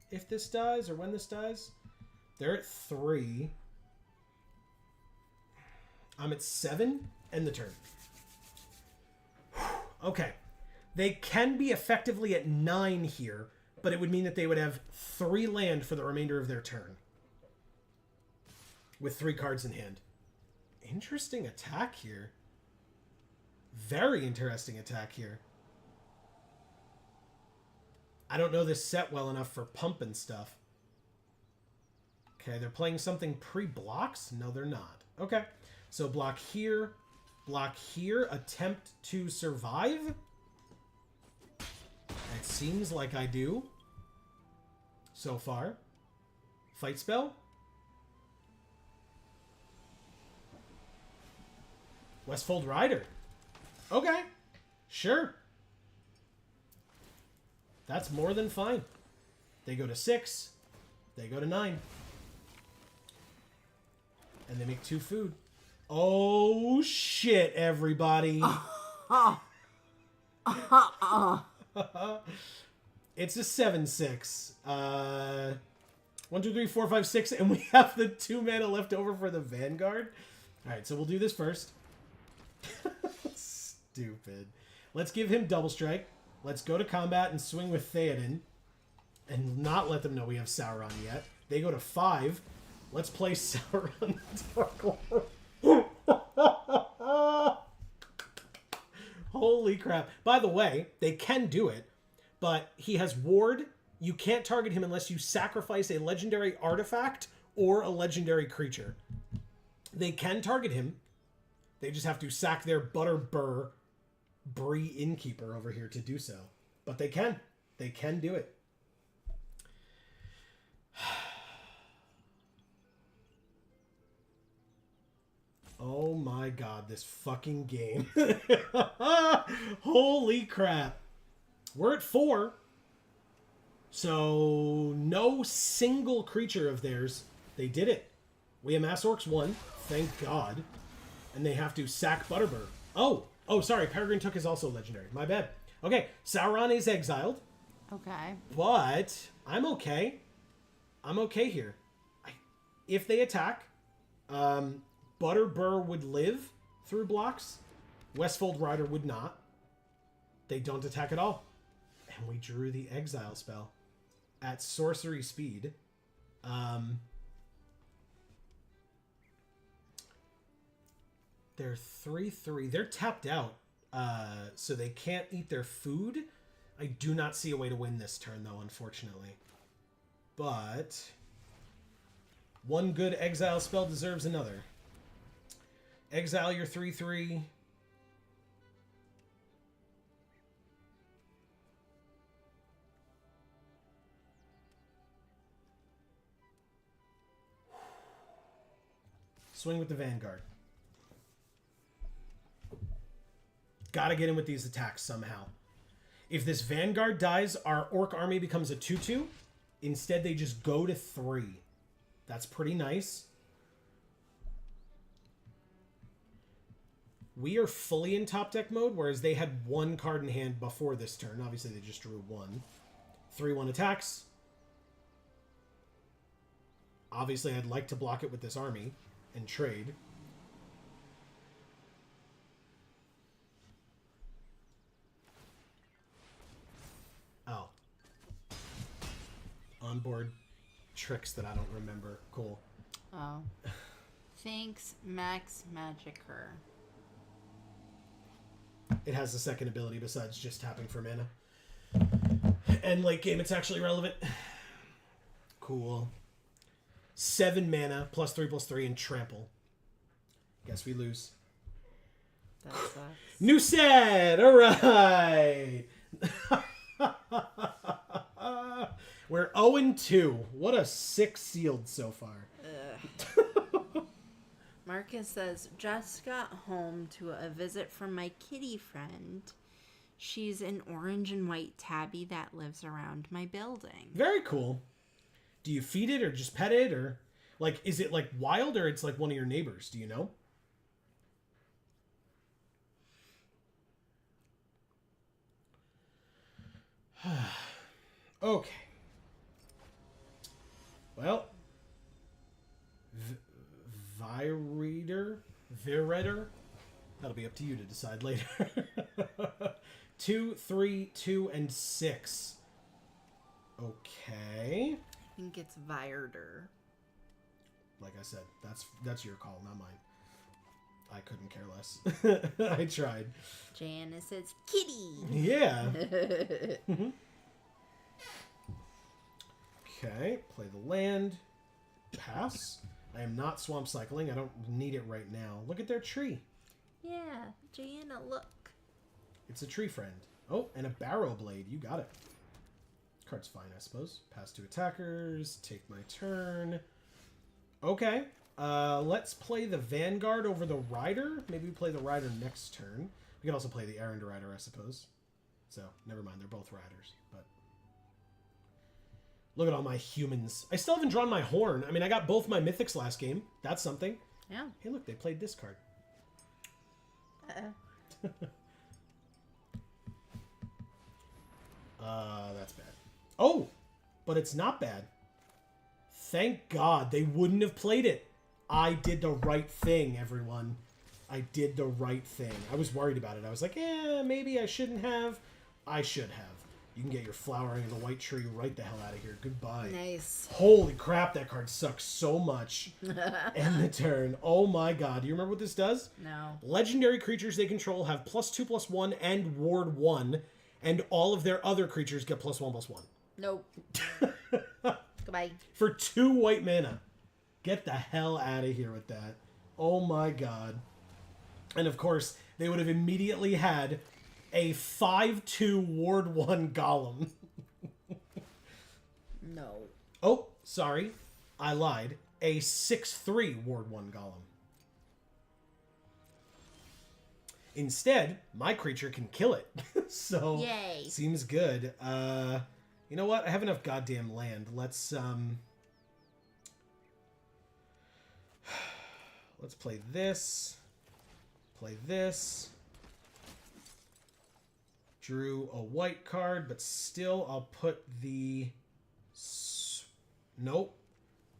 if this dies, or when this dies. They're at 3. I'm at 7, end the turn. Okay. They can be effectively at 9 here, but it would mean that they would have 3 land for the remainder of their turn. With 3 cards in hand. Interesting attack here. Very interesting attack here. I don't know this set well enough for pump and stuff. Okay, they're playing something pre-blocks? No, they're not. Okay, so block here, attempt to survive. It seems like I do. So far. Fight spell. Westfold Rider. Okay, sure. That's more than fine. They go to 6. They go to 9. And they make 2 food. Oh, shit, everybody. It's a 7/6. 1, 2, 3, 4, 5, 6, and we have the 2 mana left over for the Vanguard. All right, so we'll do this first. Stupid. Let's give him Double Strike. Let's go to combat and swing with Theoden. And not let them know we have Sauron yet. They go to 5. Let's play Sauron Dark Lord. Holy crap. By the way, they can do it, but he has Ward. You can't target him unless you sacrifice a legendary artifact or a legendary creature. They can target him. They just have to sack their Butterbur Bree Innkeeper over here to do so. But they can. They can do it. Oh my god, this fucking game. Holy crap. We're at 4. So, no single creature of theirs. They did it. We amass Orcs 1. Thank god. And they have to sack Butterbur. Oh, sorry. Peregrine Took is also legendary. My bad. Okay, Sauron is exiled. Okay. But I'm okay. I'm okay here. If they attack, Butterbur would live through blocks. Westfold Rider would not. They don't attack at all. And we drew the exile spell at sorcery speed. They're 3/3. They're tapped out, so they can't eat their food. I do not see a way to win this turn, though, unfortunately. But one good exile spell deserves another. Exile your 3/3. Swing with the Vanguard. Gotta get in with these attacks somehow. If this Vanguard dies, our Orc army becomes a 2-2. Instead, they just go to 3. That's pretty nice. We are fully in top deck mode, whereas they had 1 card in hand before this turn. Obviously, they just drew 1. 3-1 attacks. Obviously, I'd like to block it with this army and trade. Oh. Onboard tricks that I don't remember. Cool. Oh. Thanks, Max Magicer. It has a second ability besides just tapping for mana. And late game, it's actually relevant. Cool. 7 mana, +3/+3, and trample. Guess we lose. That sucks. New set! Alright! We're 0-2. What a sick sealed so far. Marcus says, just got home to a visit from my kitty friend. She's an orange and white tabby that lives around my building. Very cool. Do you feed it or just pet it? Or, like, is it, like, wild or it's, like, one of your neighbors? Do you know? Okay. Well. Vireader? That'll be up to you to decide later. 2, 3, 2, and 6. Okay. I think it's Virder. Like I said, that's your call, not mine. I couldn't care less. I tried. Janice says, kitty. Yeah. Okay, play the land. Pass. I am not swamp cycling. I don't need it right now. Look at their tree. Yeah, Jana, look. It's a tree friend. Oh, and a barrow blade. You got it. Card's fine, I suppose. Pass to attackers. Take my turn. Okay. Let's play the Vanguard over the Rider. Maybe we play the Rider next turn. We can also play the Errand Rider, I suppose. So, never mind. They're both Riders. But look at all my humans. I still haven't drawn my Horn. I mean, I got both my Mythics last game. That's something. Yeah. Hey, look. They played this card. That's bad. Oh, but it's not bad. Thank God they wouldn't have played it. I did the right thing, everyone. I did the right thing. I was worried about it. I was like, maybe I shouldn't have. I should have. You can get your flowering of the white tree right the hell out of here. Goodbye. Nice. Holy crap, that card sucks so much. End the turn. Oh my god. Do you remember what this does? No. Legendary creatures they control have +2/+1 and ward 1, and all of their other creatures get +1/+1. Nope. Goodbye. For 2 white mana. Get the hell out of here with that. Oh my god. And of course, they would have immediately had a 5/2 ward 1 golem. No. Oh, sorry. I lied. A 6/3 ward 1 golem. Instead, my creature can kill it. So, yay. Seems good. You know what? I have enough goddamn land. Let's play this. Play this. Drew a white card, but still I'll put the... Nope.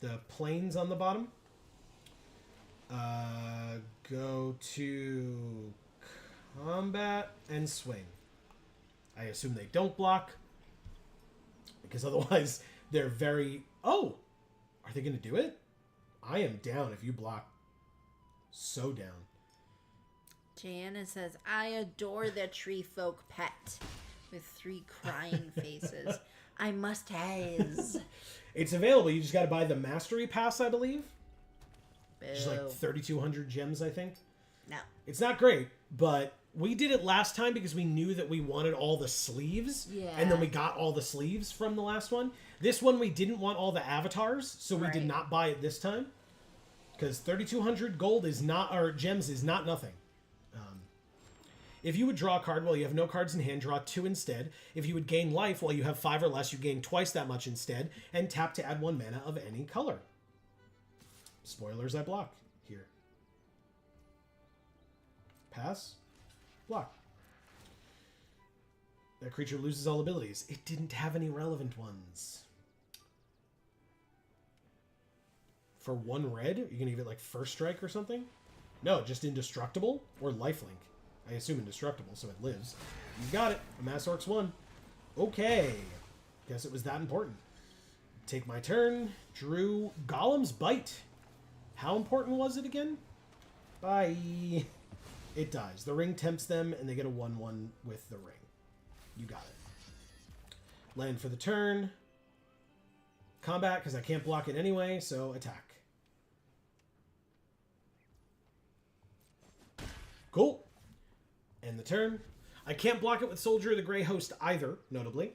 The plains on the bottom. Go to combat and swing. I assume they don't block. Because otherwise they're very... Oh! Are they going to do it? I am down if you block. So down. Jana says, I adore the tree folk pet with 3 crying faces. I must has. It's available. You just got to buy the Mastery Pass, I believe. Boo. Which is like 3,200 gems, I think. No. It's not great, but we did it last time because we knew that we wanted all the sleeves. Yeah. And then we got all the sleeves from the last one. This one, we didn't want all the avatars, so we did Right. not buy it this time. Because 3,200 gold is not, or gems is not nothing. If you would draw a card while you have no cards in hand, draw 2 instead. If you would gain life while you have 5 or less, you gain twice that much instead. And tap to add 1 mana of any color. Spoilers, I block here. Pass. Block. That creature loses all abilities. It didn't have any relevant ones. For 1 red, you're going to give it like First Strike or something? No, just Indestructible or Lifelink. I assume Indestructible, so it lives. You got it. Amass Orcs 1. Okay. Guess it was that important. Take my turn. Drew Golem's Bite. How important was it again? Bye. It dies. The ring tempts them, and they get a 1/1 with the ring. You got it. Land for the turn. Combat, because I can't block it anyway, so attack. Cool. End the turn. I can't block it with Soldier of the Grey Host either, notably.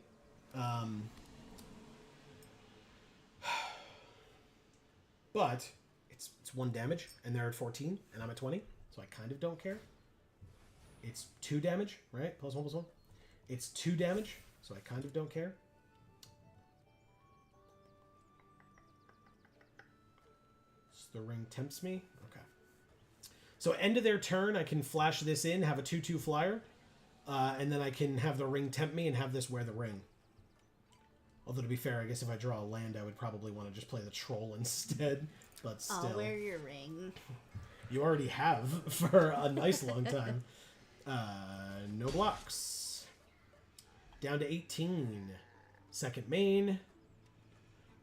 But it's 1 damage, and they're at 14, and I'm at 20, so I kind of don't care. It's 2 damage, right? +1/+1. It's 2 damage, so I kind of don't care. So the ring tempts me. Okay. So end of their turn, I can flash this in, have a 2/2 flyer, and then I can have the ring tempt me and have this wear the ring. Although to be fair, I guess if I draw a land, I would probably want to just play the troll instead. But still, I'll wear your ring. You already have for a nice long time. No blocks. Down to 18. Second main.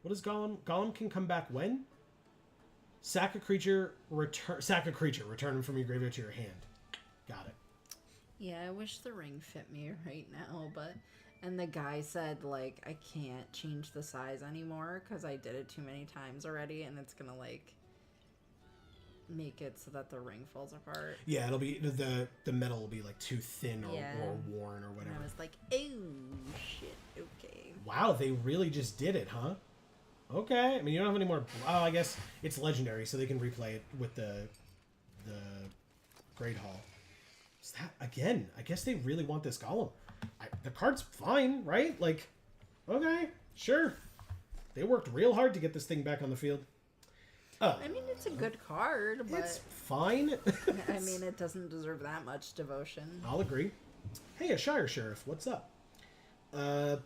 What is Golem? Golem can come back when? Sack a creature, return him from your graveyard to your hand. Got it. Yeah, I wish the ring fit me right now, but... And the guy said, like, I can't change the size anymore because I did it too many times already, and it's gonna, like, make it so that the ring falls apart. Yeah, it'll be... The metal will be, like, too thin or worn or whatever. And I was like, oh, shit, okay. Wow, they really just did it, huh? Okay. I mean, you don't have any more... Oh, I guess it's legendary, so they can replay it with the Great Hall. Is that... Again, I guess they really want this Golem. The card's fine, right? Like, okay, sure. They worked real hard to get this thing back on the field. I mean, it's a good card, but... It's fine. I mean, it doesn't deserve that much devotion. I'll agree. Hey, a Shire Sheriff, what's up? It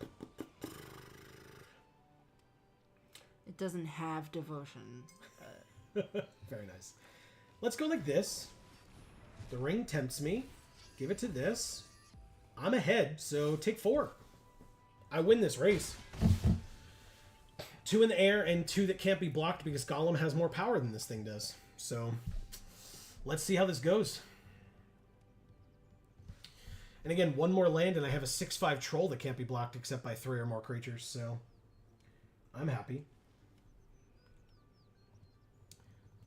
doesn't have devotion. Very nice. Let's go like this. The ring tempts me. Give it to this. I'm ahead, so take 4. I win this race. 2 in the air and 2 that can't be blocked because Golem has more power than this thing does. So, let's see how this goes. And again, 1 more land and I have a 6/5 troll that can't be blocked except by 3 or more creatures, so I'm happy.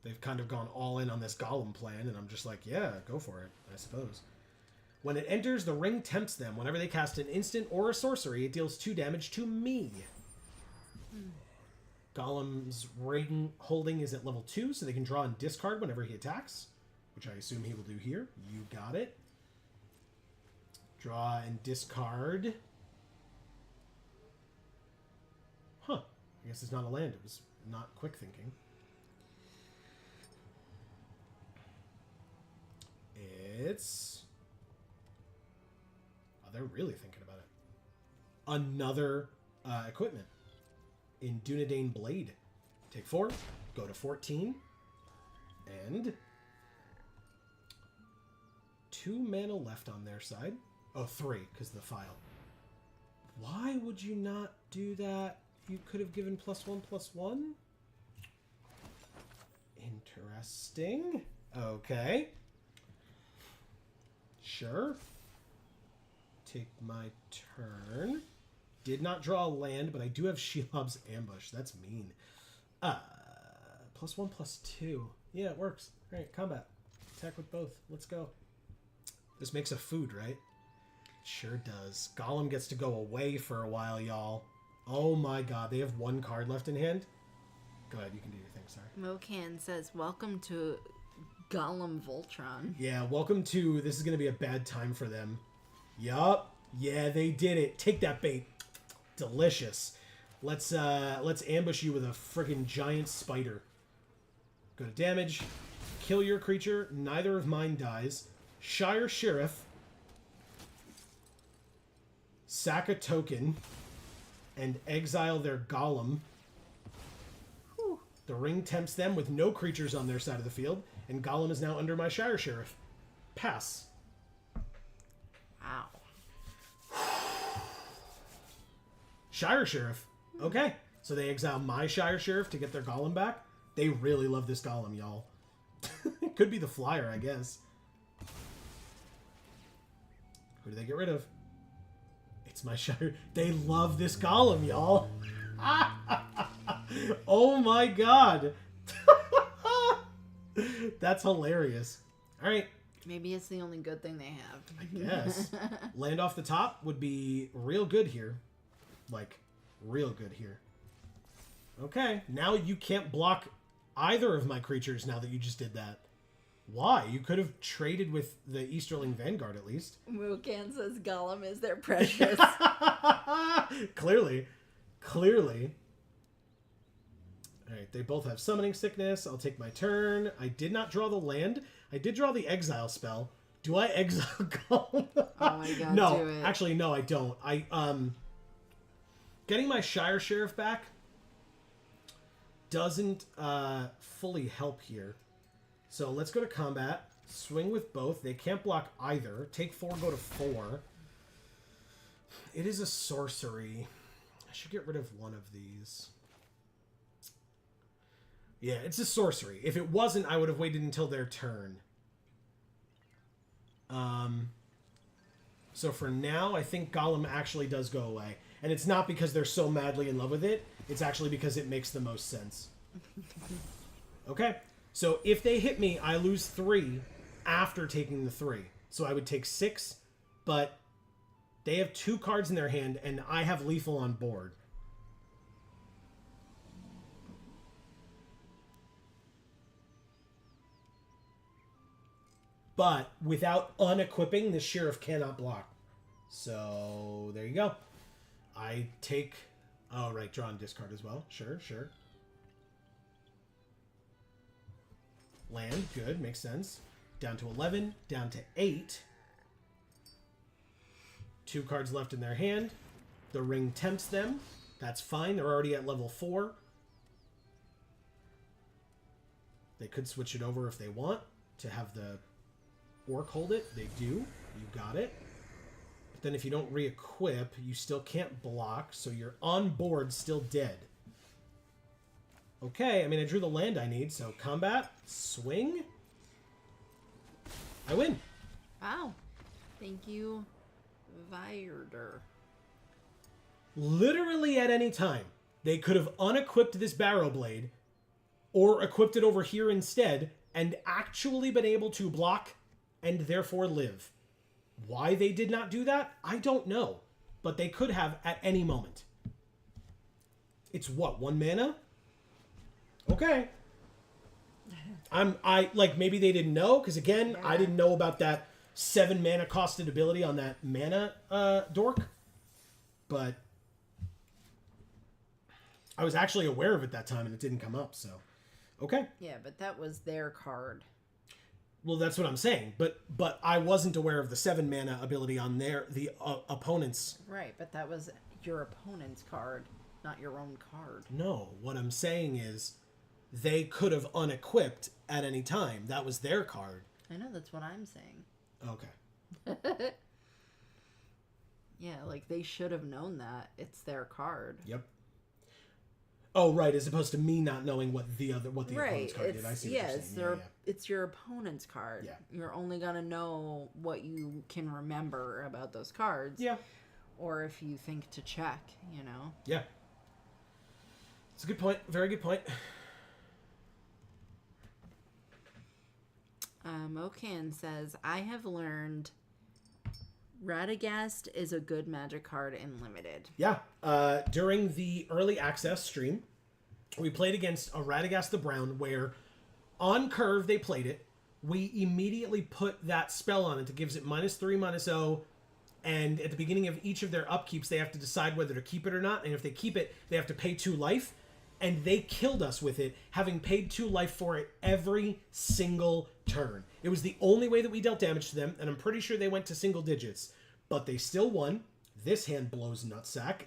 They've kind of gone all in on this Golem plan, and I'm just like, yeah, go for it, I suppose. When it enters, the ring tempts them. Whenever they cast an instant or a sorcery, it deals 2 damage to me. Golem's ring holding is at level 2, so they can draw and discard whenever he attacks, which I assume he will do here. You got it. Draw and discard. Huh. I guess it's not a land. It was not quick thinking. It's... Oh, they're really thinking about it. Another equipment. In Dunedain Blade. Take 4. Go to 14. And... 2 mana left on their side. Oh, 3, because the file. Why would you not do that? You could have given +1/+1? Interesting. Okay. Sure. Take my turn. Did not draw a land, but I do have Shelob's Ambush. That's mean. +1/+2. Yeah, it works. All right, combat. Attack with both. Let's go. This makes a food, right? It sure does. Golem gets to go away for a while, y'all. Oh my god, they have 1 card left in hand? Go ahead, you can do your thing, sorry. Mocan says, welcome to Gollum Voltron. Yeah, welcome to... This is going to be a bad time for them. Yup. Yeah, they did it. Take that bait. Delicious. Let's ambush you with a freaking giant spider. Go to damage. Kill your creature. Neither of mine dies. Shire Sheriff. Sack a token. And exile their golem. Whew. The ring tempts them with no creatures on their side of the field. And golem is now under my Shire Sheriff. Pass. Wow. Shire Sheriff. Okay. So they exile my Shire Sheriff to get their golem back. They really love this golem, y'all. It could be the flyer, I guess. Who do they get rid of? It's my Shire. They love this golem, y'all. Oh my god. That's hilarious. All right. Maybe it's the only good thing they have. I guess. Land off the top would be real good here. Like, real good here. Okay. Now you can't block either of my creatures now that you just did that. Why? You could have traded with the Easterling Vanguard at least. Mocan says Gollum is their precious. Clearly. Clearly. Alright, they both have Summoning Sickness. I'll take my turn. I did not draw the land. I did draw the Exile spell. Do I exile Gollum? Oh my god, no, do it. actually, no, I don't. Getting my Shire Sheriff back doesn't fully help here. So let's go to combat. Swing with both. They can't block either. Take 4, go to 4. It is a sorcery. I should get rid of one of these. Yeah, it's a sorcery. If it wasn't, I would have waited until their turn. So for now, I think Gollum actually does go away. And it's not because they're so madly in love with it. It's actually because it makes the most sense. Okay. So if they hit me, I lose 3 after taking the 3. So I would take 6, but they have 2 cards in their hand, and I have lethal on board. But without unequipping, the Sheriff cannot block. So there you go. I take... Oh, right, draw and discard as well. Sure, sure. Land, good, makes sense. Down to 11, down to 8. 2 cards left in their hand. The ring tempts them. That's fine, they're already at level 4. They could switch it over if they want to have the orc hold it. They do. You got it. But then if you don't re-equip, you still can't block, so you're on board still dead. Okay, I mean, I drew the land I need, so combat, swing. I win. Wow. Thank you, Virder. Literally at any time, they could have unequipped this Barrow Blade or equipped it over here instead and actually been able to block and therefore live. Why they did not do that, I don't know. But they could have at any moment. It's what, 1 mana? Okay. I like maybe they didn't know, because again, I didn't know about that 7 mana costed ability on that mana dork. But I was actually aware of it that time and it didn't come up, so okay. Yeah, but that was their card. Well, that's what I'm saying. But I wasn't aware of the 7 mana ability on the opponent's. Right, but that was your opponent's card, not your own card. No, what I'm saying is they could have unequipped at any time. That was their card. I know, that's what I'm saying. Okay. Yeah, like they should have known that. It's their card. Yep. Oh, right, as opposed to me not knowing what the opponent's card did. I see what you're saying. It's your opponent's card. Yeah. You're only going to know what you can remember about those cards. Yeah. Or if you think to check, you know? Yeah. It's a good point. Very good point. Mocan says, I have learned Radagast is a good magic card in Limited. Yeah. During the early access stream, We played against a Radagast the Brown, where on curve they played it. We immediately put that spell on it that gives it -3, -0, and at the beginning of each of their upkeeps, they have to decide whether to keep it or not. And if they keep it, they have to pay 2 life. And they killed us with it, having paid 2 life for it every single turn. It was the only way that we dealt damage to them, and I'm pretty sure they went to single digits. But they still won. This hand blows nutsack.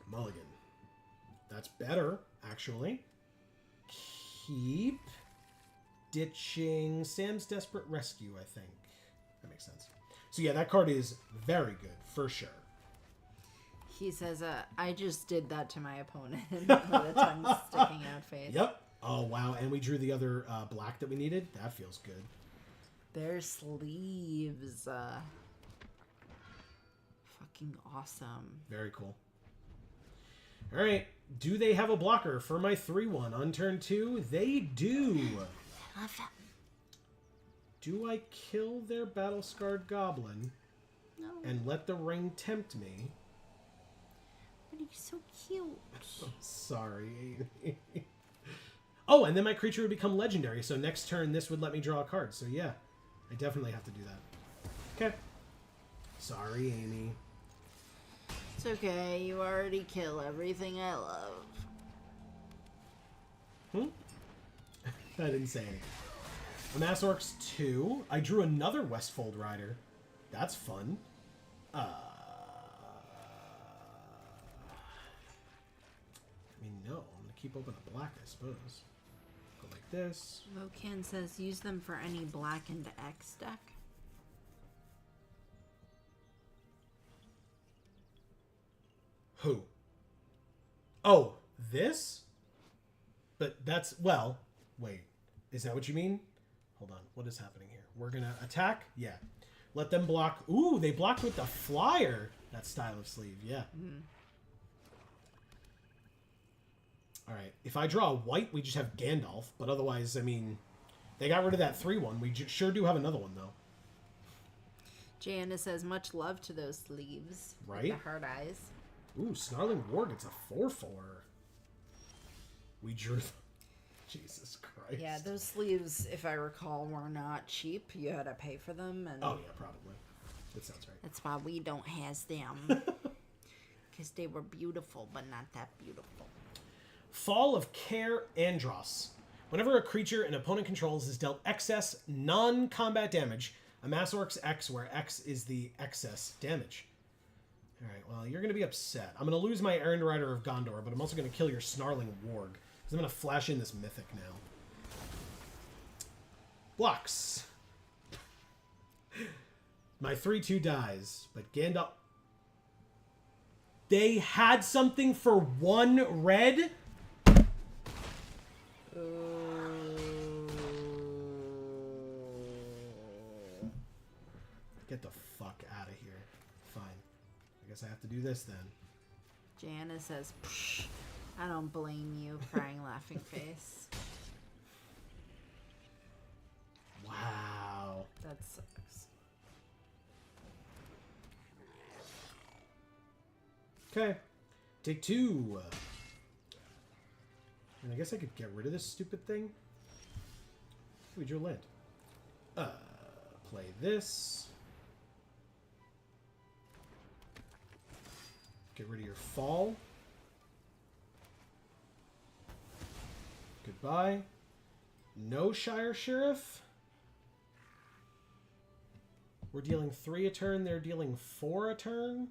Mulligan. That's better, actually. Keep ditching Sam's Desperate Rescue, I think. That makes sense. So yeah, that card is very good, for sure. He says, I just did that to my opponent with a tongue sticking out face. Yep. Oh, wow. And we drew the other black that we needed. That feels good. Their sleeves. Fucking awesome. Very cool. All right. Do they have a blocker for my 3/1 on turn 2? They do. Do I kill their battle-scarred goblin No. and let the ring tempt me? But he's so cute. Sorry. Oh, and then my creature would become legendary, so next turn this would let me draw a card. So yeah, I definitely have to do that. Okay. Sorry, Amy. It's okay, you already kill everything I love. I didn't say anything. Amass Orcs 2. I drew another Westfold Rider. That's fun. I mean, no. I'm going to keep open a black, I suppose. Go like this. Locan says use them for any blackened X deck. Who? Oh, this? But that's, well, wait. Is that what you mean? Hold on. What is happening here? We're going to attack? Yeah. Let them block. Ooh, they blocked with the flyer. That style of sleeve, yeah. All right. If I draw a white, we just have Gandalf. But otherwise, I mean, they got rid of that 3/1. We sure do have another one, though. Jana says much love to those sleeves. Right? With the hard eyes. Ooh, Snarling War gets a 4/4. We drew... Jesus Christ. Yeah, those sleeves, if I recall, were not cheap. You had to pay for them. And Oh, yeah, probably. That sounds right. that's why we don't has them. Because they were beautiful, but not that beautiful. Fall of Care Andros. Whenever a creature an opponent controls is dealt excess non-combat damage, amass Orcs X, where X is the excess damage. Alright, well, you're going to be upset. I'm going to lose my Errand Rider of Gondor, but I'm also going to kill your Snarling Warg. Because I'm going to flash in this Mythic now. Blocks. My 3/2 dies, but Gandalf... They had something for 1 red? Get the fuck out of here. Fine. I guess I have to do this then. Jana says, psh, I don't blame you, crying laughing face. Wow. That sucks. Okay. Take 2. And I guess I could get rid of this stupid thing. We drew land. Play this. Get rid of your fall. Goodbye. No Shire Sheriff. We're dealing 3 a turn. They're dealing 4 a turn.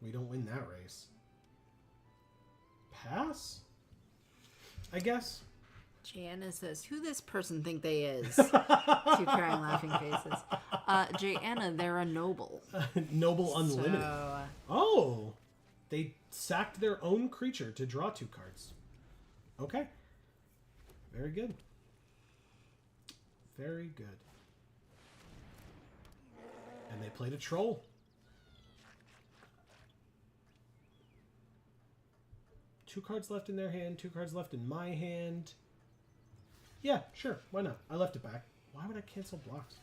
We don't win that race. Pass? I guess. Jana says, who this person think they is? Two crying laughing faces. Jana, they're a noble. Noble Unlimited. So, Oh! They sacked their own creature to draw 2 cards. Okay. Very good. Very good. And they played a troll. Two cards left in their hand, 2 cards left in my hand. Yeah, sure. Why not? I left it back. Why would I cancel blocks?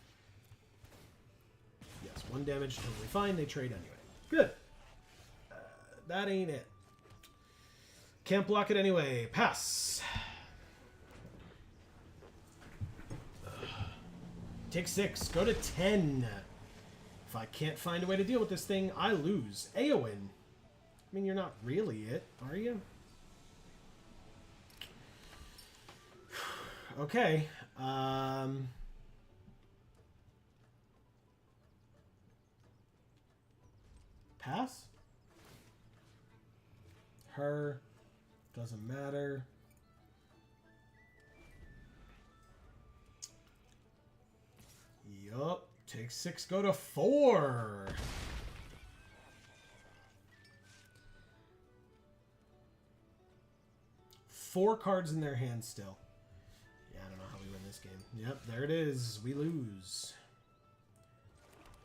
Yes, 1 damage, totally fine. They trade anyway. Good. That ain't it. Can't block it anyway. Pass. Take 6. Go to 10. If I can't find a way to deal with this thing, I lose. Eowyn. I mean, you're not really it, are you? Okay. Pass? Her. Doesn't matter. Yup. Take 6, go to 4. Four cards in their hand still. Yeah, I don't know how we win this game. Yep, there it is. We lose.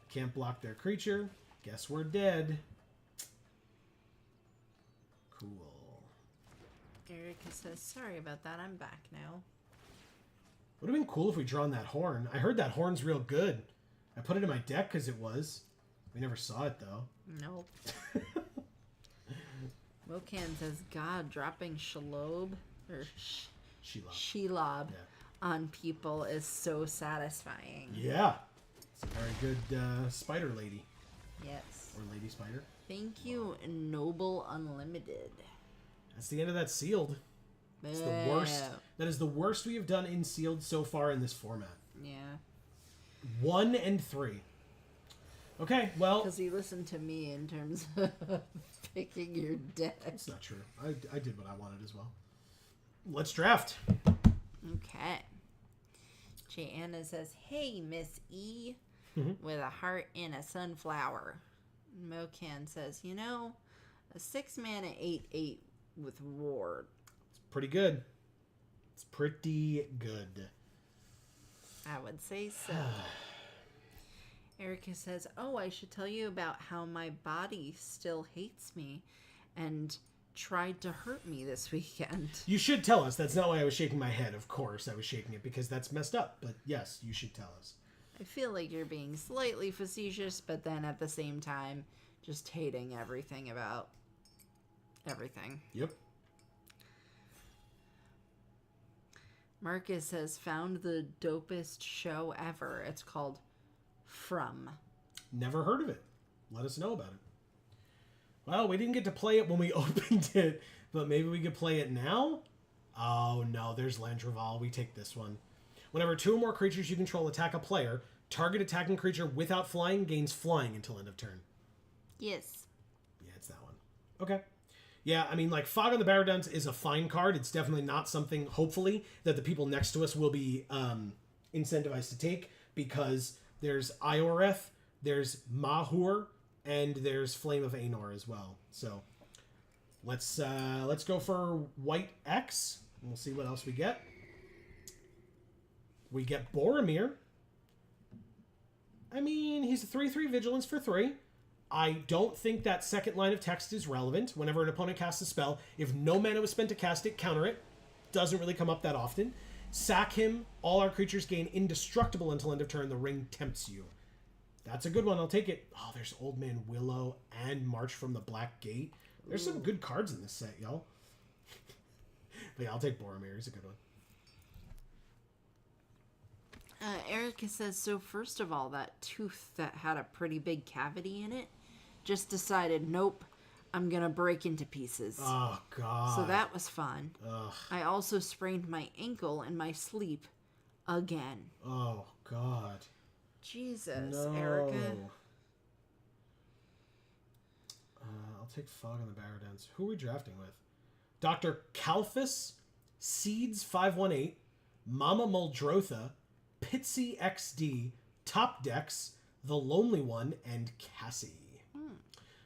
Can't block their creature. Guess we're dead. Cool. Erica says, sorry about that. I'm back now. Would have been cool if we drawn that horn. I heard that horn's real good. I put it in my deck because it was. We never saw it, though. Nope. Wokan says, God, dropping Shelob or Shelob on people is so satisfying. Yeah. It's a very good spider lady. Yes. Or lady spider. Thank you, Noble Unlimited. That's the end of that sealed. It's the worst. That is the worst we have done in sealed so far in this format. Yeah. 1 and 3. Okay, well... Because he listened to me in terms of picking your deck. That's not true. I did what I wanted as well. Let's draft. Okay. Jayana says, hey, Miss E, with a heart and a sunflower. Mocan says, you know, a 6-mana 8/8 with Ward. It's pretty good. It's pretty good. I would say so. Erica says, oh, I should tell you about how my body still hates me and tried to hurt me this weekend. You should tell us. That's not why I was shaking my head. Of course I was shaking it because that's messed up. But yes, you should tell us. I feel like you're being slightly facetious, but then at the same time, just hating everything about everything. Yep. Marcus has found the dopest show ever. It's called From. Never heard of it. Let us know about it. Well, we didn't get to play it when we opened it, but maybe we could play it now? Oh, no, there's Landroval. We take this one. Whenever 2 or more creatures you control attack a player, target attacking creature without flying gains flying until end of turn. Yes. Yeah, it's that one. Okay. Yeah, I mean, like, Fog on the Baradons is a fine card. It's definitely not something, hopefully, that the people next to us will be incentivized to take, because there's Ioreth, there's Mahur, and there's Flame of Aenor as well. So, let's go for White X. We'll see what else we get. We get Boromir. I mean, he's a 3/3 Vigilance for 3. I don't think that second line of text is relevant. Whenever an opponent casts a spell, if no mana was spent to cast it, counter it. Doesn't really come up that often. Sack him. All our creatures gain indestructible until end of turn. The ring tempts you. That's a good one. I'll take it. Oh, there's Old Man Willow and March from the Black Gate. There's some good cards in this set, y'all. But yeah, I'll take Boromir. He's a good one. Erica says, so first of all, that tooth that had a pretty big cavity in it just decided, nope, I'm going to break into pieces. Oh, God. So that was fun. Ugh. I also sprained my ankle in my sleep again. Oh, God. Jesus, No. Erica. I'll take Fog on the Baradons. Who are we drafting with? Dr. Kalphus, Seeds 518, Mama Muldrotha, Pitsy XD, Top Decks, The Lonely One, and Cassie.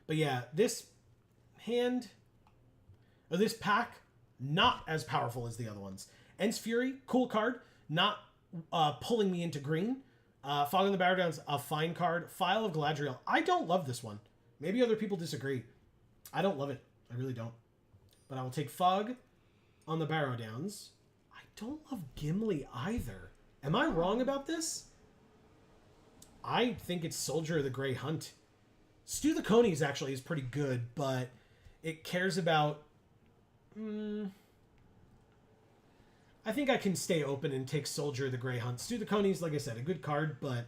But yeah, this pack, not as powerful as the other ones. Ents Fury, cool card, not pulling me into green. Fog on the Baradons, a fine card. File of Galadriel. I don't love this one. Maybe other people disagree. I don't love it. I really don't. But I will take Fog on the Baradons. I don't love Gimli either. Am I wrong about this? I think it's Soldier of the Grey Hunt. Stu the Conies actually is pretty good, but it cares about... I think I can stay open and take Soldier of the Grey Hunt. Stu the Conies, like I said, a good card, but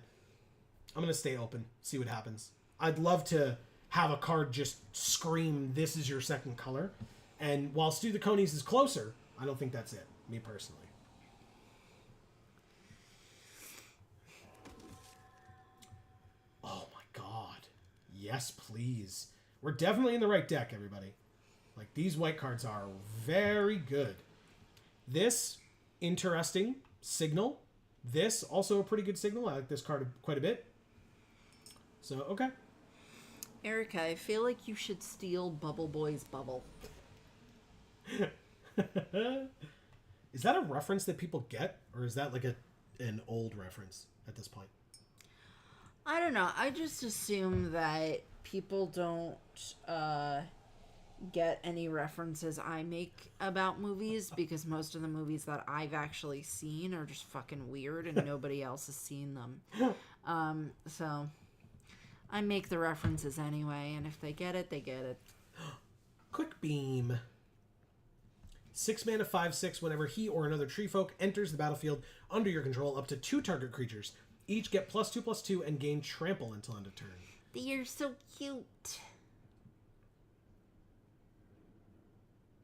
I'm going to stay open, see what happens. I'd love to have a card just scream, this is your second color. And while Stu the Conies is closer, I don't think that's it, me personally. Oh my god. Yes, please. We're definitely in the right deck, everybody. Like, these white cards are very good. This, interesting. Signal. This, also a pretty good signal. I like this card quite a bit. So, okay. Erica, I feel like you should steal Bubble Boy's bubble. Is that a reference that people get? Or is that like an old reference at this point? I don't know. I just assume that people don't get any references I make about movies because most of the movies that I've actually seen are just fucking weird and nobody else has seen them. So I make the references anyway, and if they get it, they get it. Quick Beam. 6 mana, 5/6. Whenever he or another tree folk enters the battlefield under your control, up to 2 target creatures. Each get +2/+2 and gain trample until end of turn. They're so cute.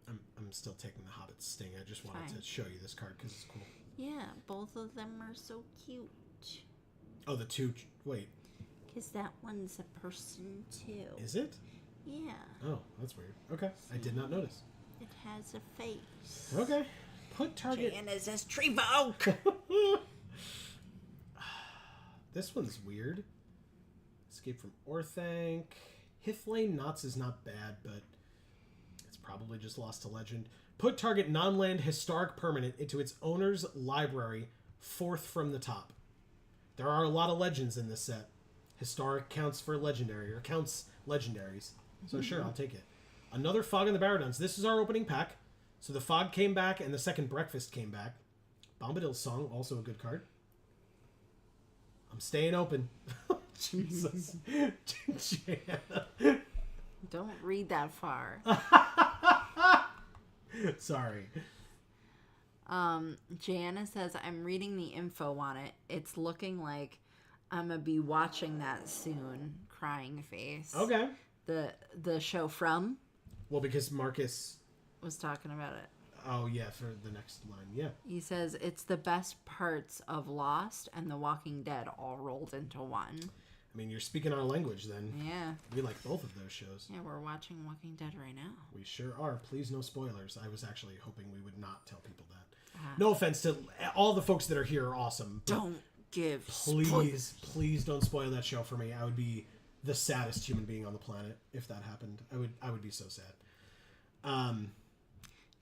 I'm still taking the Hobbit's sting. I just wanted to show you this card because it's cool. Yeah, both of them are so cute. Oh, the two... Wait. Because that one's a person too. Is it? Yeah. Oh, that's weird. Okay. I did not notice. It has a face. Okay. Put target... And it says Tree Folk! This one's weird. Escape from Orthanc. Hithlane Knots is not bad, but it's probably just lost to legend. Put target non-land historic permanent into its owner's library, 4th from the top. There are a lot of legends in this set. Historic counts for legendary, or counts legendaries. So sure, I'll take it. Another Fog in the Baradons. This is our opening pack. So the Fog came back, and the second Breakfast came back. Bombadil's Song, also a good card. I'm staying open. Jesus. Don't read that far. Sorry. Jana says, I'm reading the info on it. It's looking like I'm going to be watching that soon. Crying face. Okay. The show From? Well, because Marcus was talking about it. Oh, yeah, for the next line, yeah. He says, it's the best parts of Lost and The Walking Dead all rolled into one. I mean, you're speaking our language then. Yeah. We like both of those shows. Yeah, we're watching Walking Dead right now. We sure are. Please, no spoilers. I was actually hoping we would not tell people that. No offense to all the folks that are here are awesome. Don't give Please don't spoil that show for me. I would be the saddest human being on the planet if that happened. I would be so sad.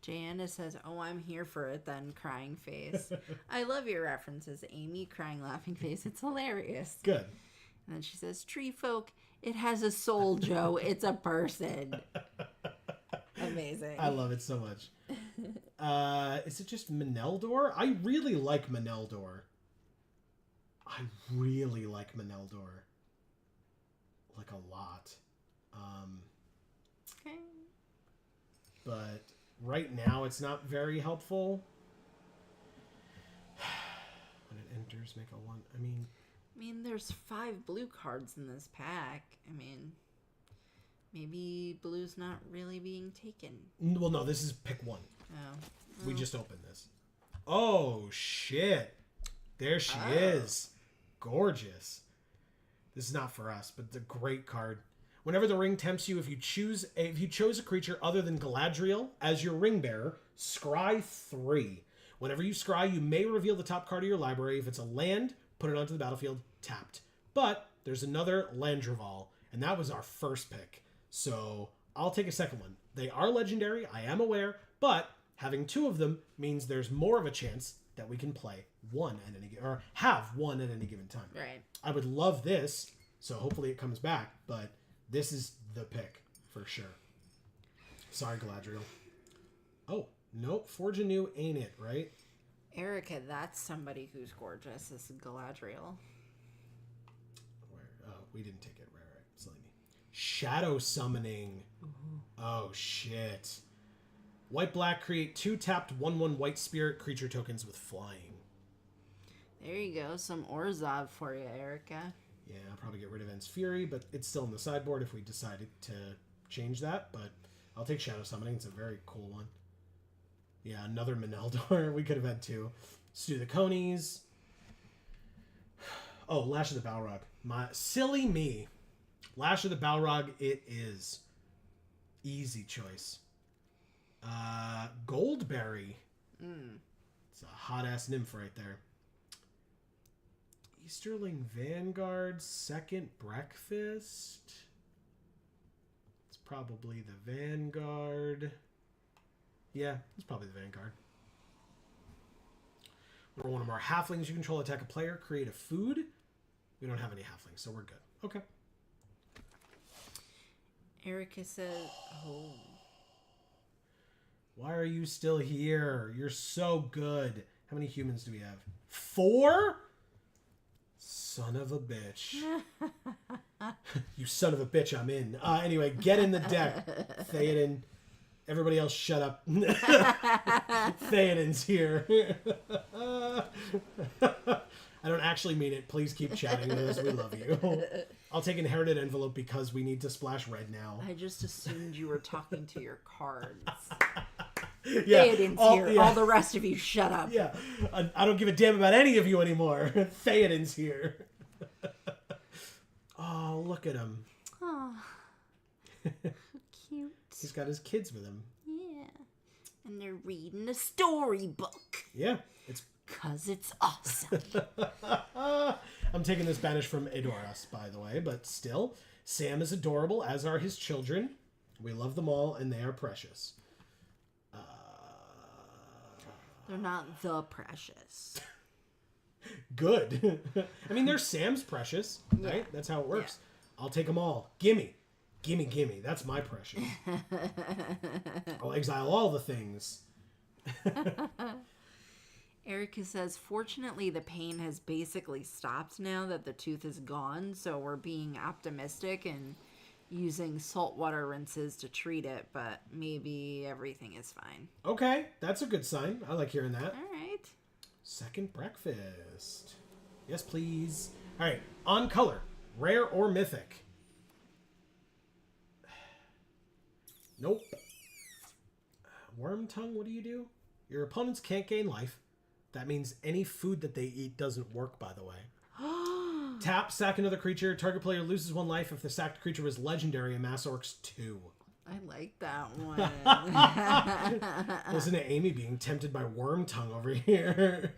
Jana says, oh, I'm here for it then, crying face. I love your references, Amy, crying, laughing face. It's hilarious. Good. And then she says, Tree Folk, it has a soul, Joe. It's a person. Amazing. I love it so much. Is it just Meneldor? I really like Meneldor. Like a lot. Okay. But right now it's not very helpful. When it enters, make a 1. I mean, there's 5 blue cards in this pack. I mean, maybe blue's not really being taken. Well, no, this is pick 1. Oh. We just opened this. Oh, shit. There she is. Gorgeous. This is not for us, but it's a great card. Whenever the ring tempts you, if you chose a creature other than Galadriel as your ring bearer, scry 3. Whenever you scry, you may reveal the top card of your library. If it's a land, put it onto the battlefield, tapped. But there's another Landroval, and that was our first pick. So I'll take a second one. They are legendary, I am aware, but having 2 of them means there's more of a chance that we can play one at any or have one at any given time. Right. I would love this, so hopefully it comes back, but this is the pick for sure. Sorry, Galadriel. Oh, nope, Forge Anew ain't it, right? Erica, that's somebody who's gorgeous. This is Galadriel. Where? Oh, we didn't take it. Right. Silly me. Shadow Summoning. Oh, shit. White-black, create 2 tapped 1/1 white spirit creature tokens with flying. There you go. Some Orzhov for you, Erica. Yeah, I'll probably get rid of En's Fury, but it's still in the sideboard if we decided to change that. But I'll take Shadow Summoning. It's a very cool one. Yeah, another Meneldor. We could have had 2. Let's do the Conies. Oh, Lash of the Balrog. Silly me. Lash of the Balrog, it is. Easy choice. Goldberry. It's a hot-ass nymph right there. Easterling Vanguard, second breakfast. It's probably the Vanguard. Yeah, it's probably the Vanguard. Or one of our halflings you control, attack a player, create a food. We don't have any halflings, so we're good. Okay. Erica says, oh. Why are you still here? You're so good. How many humans do we have? 4? Son of a bitch. You son of a bitch, I'm in. Anyway, get in the deck. Theoden. Everybody else shut up. Theoden's here. I don't actually mean it. Please keep chatting with us. We love you. I'll take Inherited Envelope because we need to splash red now. I just assumed you were talking to your cards. Yeah, Theoden's here. Yeah. All the rest of you, shut up. Yeah, I don't give a damn about any of you anymore. Theoden's here. Oh, look at him. Oh, cute. He's got his kids with him. Yeah, and they're reading a storybook. Yeah, it's 'cause it's awesome. I'm taking this banish from Edoras, by the way, but still, Sam is adorable, as are his children. We love them all, and they are precious. They're not the precious. Good. I mean, they're Sam's precious, right? Yeah. That's how it works. Yeah. I'll take them all. Gimme. Gimme, gimme. That's my precious. I'll exile all the things. Erica says, fortunately, the pain has basically stopped now that the tooth is gone, so we're being optimistic and using saltwater rinses to treat it, but maybe everything is fine. Okay, that's a good sign. I like hearing that. All right. Second breakfast. Yes, please. All right, on color, rare or mythic? Nope. Worm Tongue, what do you do? Your opponents can't gain life. That means any food that they eat doesn't work, by the way. Tap, sack another creature. Target player loses 1 life if the sacked creature was legendary in Mass Orcs 2. I like that one. Listen to Amy being tempted by Worm Tongue over here.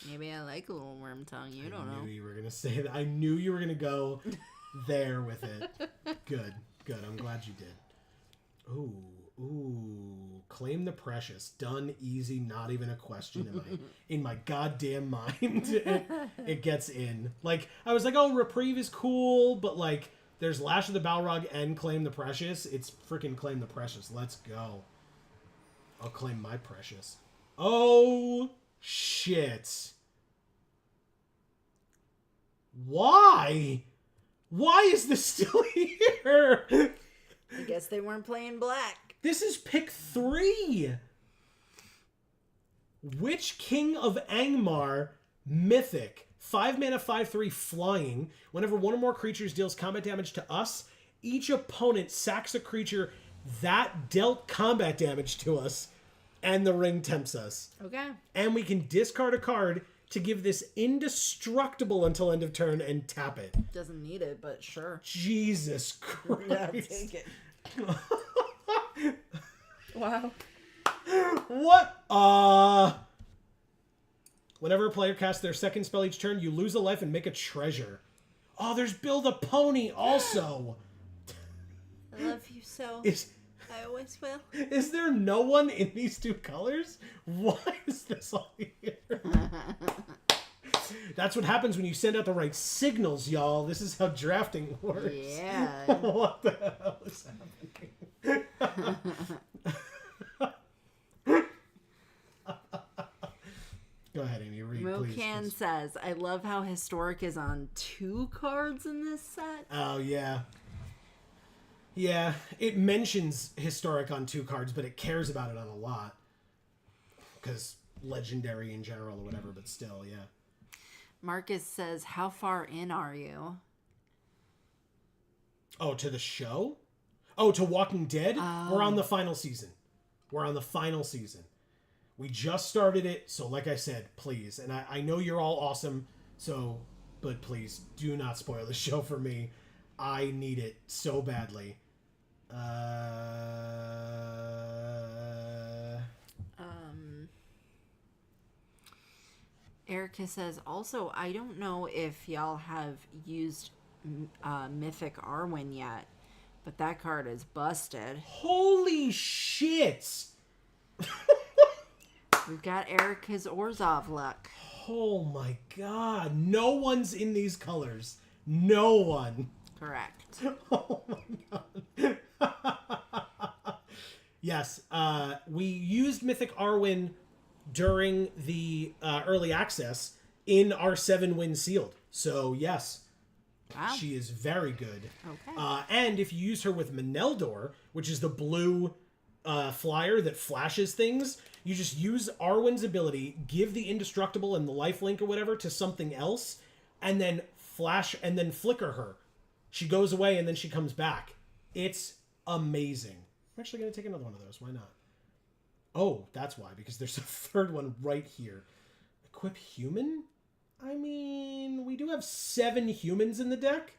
Maybe I like a little worm tongue. You don't know. I knew you were going to say that. I knew you were going to go there with it. Good. Good. I'm glad you did. Ooh. Claim the precious. Done easy, not even a question in my goddamn mind. It gets in. Like, I was like, oh, Reprieve is cool, but like, there's Lash of the Balrog and Claim the Precious. It's freaking Claim the Precious. Let's go. I'll claim my precious. Oh, shit. Why? Why is this still here? I guess they weren't playing black. This is pick 3. Witch King of Angmar, mythic. 5 mana, 5/3 flying. Whenever one or more creatures deals combat damage to us, each opponent sacks a creature that dealt combat damage to us, and the ring tempts us. Okay. And we can discard a card to give this indestructible until end of turn and tap it. Doesn't need it, but sure. Jesus Christ. Yeah, take it. Wow. What? Whenever a player casts their second spell each turn, you lose a life and make a treasure. Oh, there's Build a Pony also. I love you so. I always will. Is there no one in these 2 colors? Why is this all here? That's what happens when you send out the right signals, y'all. This is how drafting works. Yeah. What the hell is happening? Go ahead, Amy. Read, Mocan please. says, I love how Historic is on 2 cards in this set. Oh, yeah. Yeah, it mentions historic on 2 cards, but it cares about it on a lot. Because legendary in general or whatever, but still, yeah. Marcus says, how far in are you? Oh, to the show? Oh, to Walking Dead? We're on the final season. We're on the final season. We just started it, so like I said, please. And I know you're all awesome, so... But please, do not spoil the show for me. I need it so badly. Erica says, also, I don't know if y'all have used Mythic Arwen yet, but that card is busted. Holy shit! We've got Erica's Orzhov luck. Oh my god. No one's in these colors. No one. Correct. Oh my god. Yes, we used Mythic Arwen during the early access in our 7-win sealed. So, yes. Wow. She is very good. Okay. And if you use her with Meneldor, which is the blue flyer that flashes things, you just use Arwen's ability, give the indestructible and the lifelink or whatever to something else, and then flicker her. She goes away and then she comes back. It's amazing. I'm actually going to take another one of those. Why not? Oh, that's why, because there's a third one right here. Equip human? I mean, we do have 7 humans in the deck.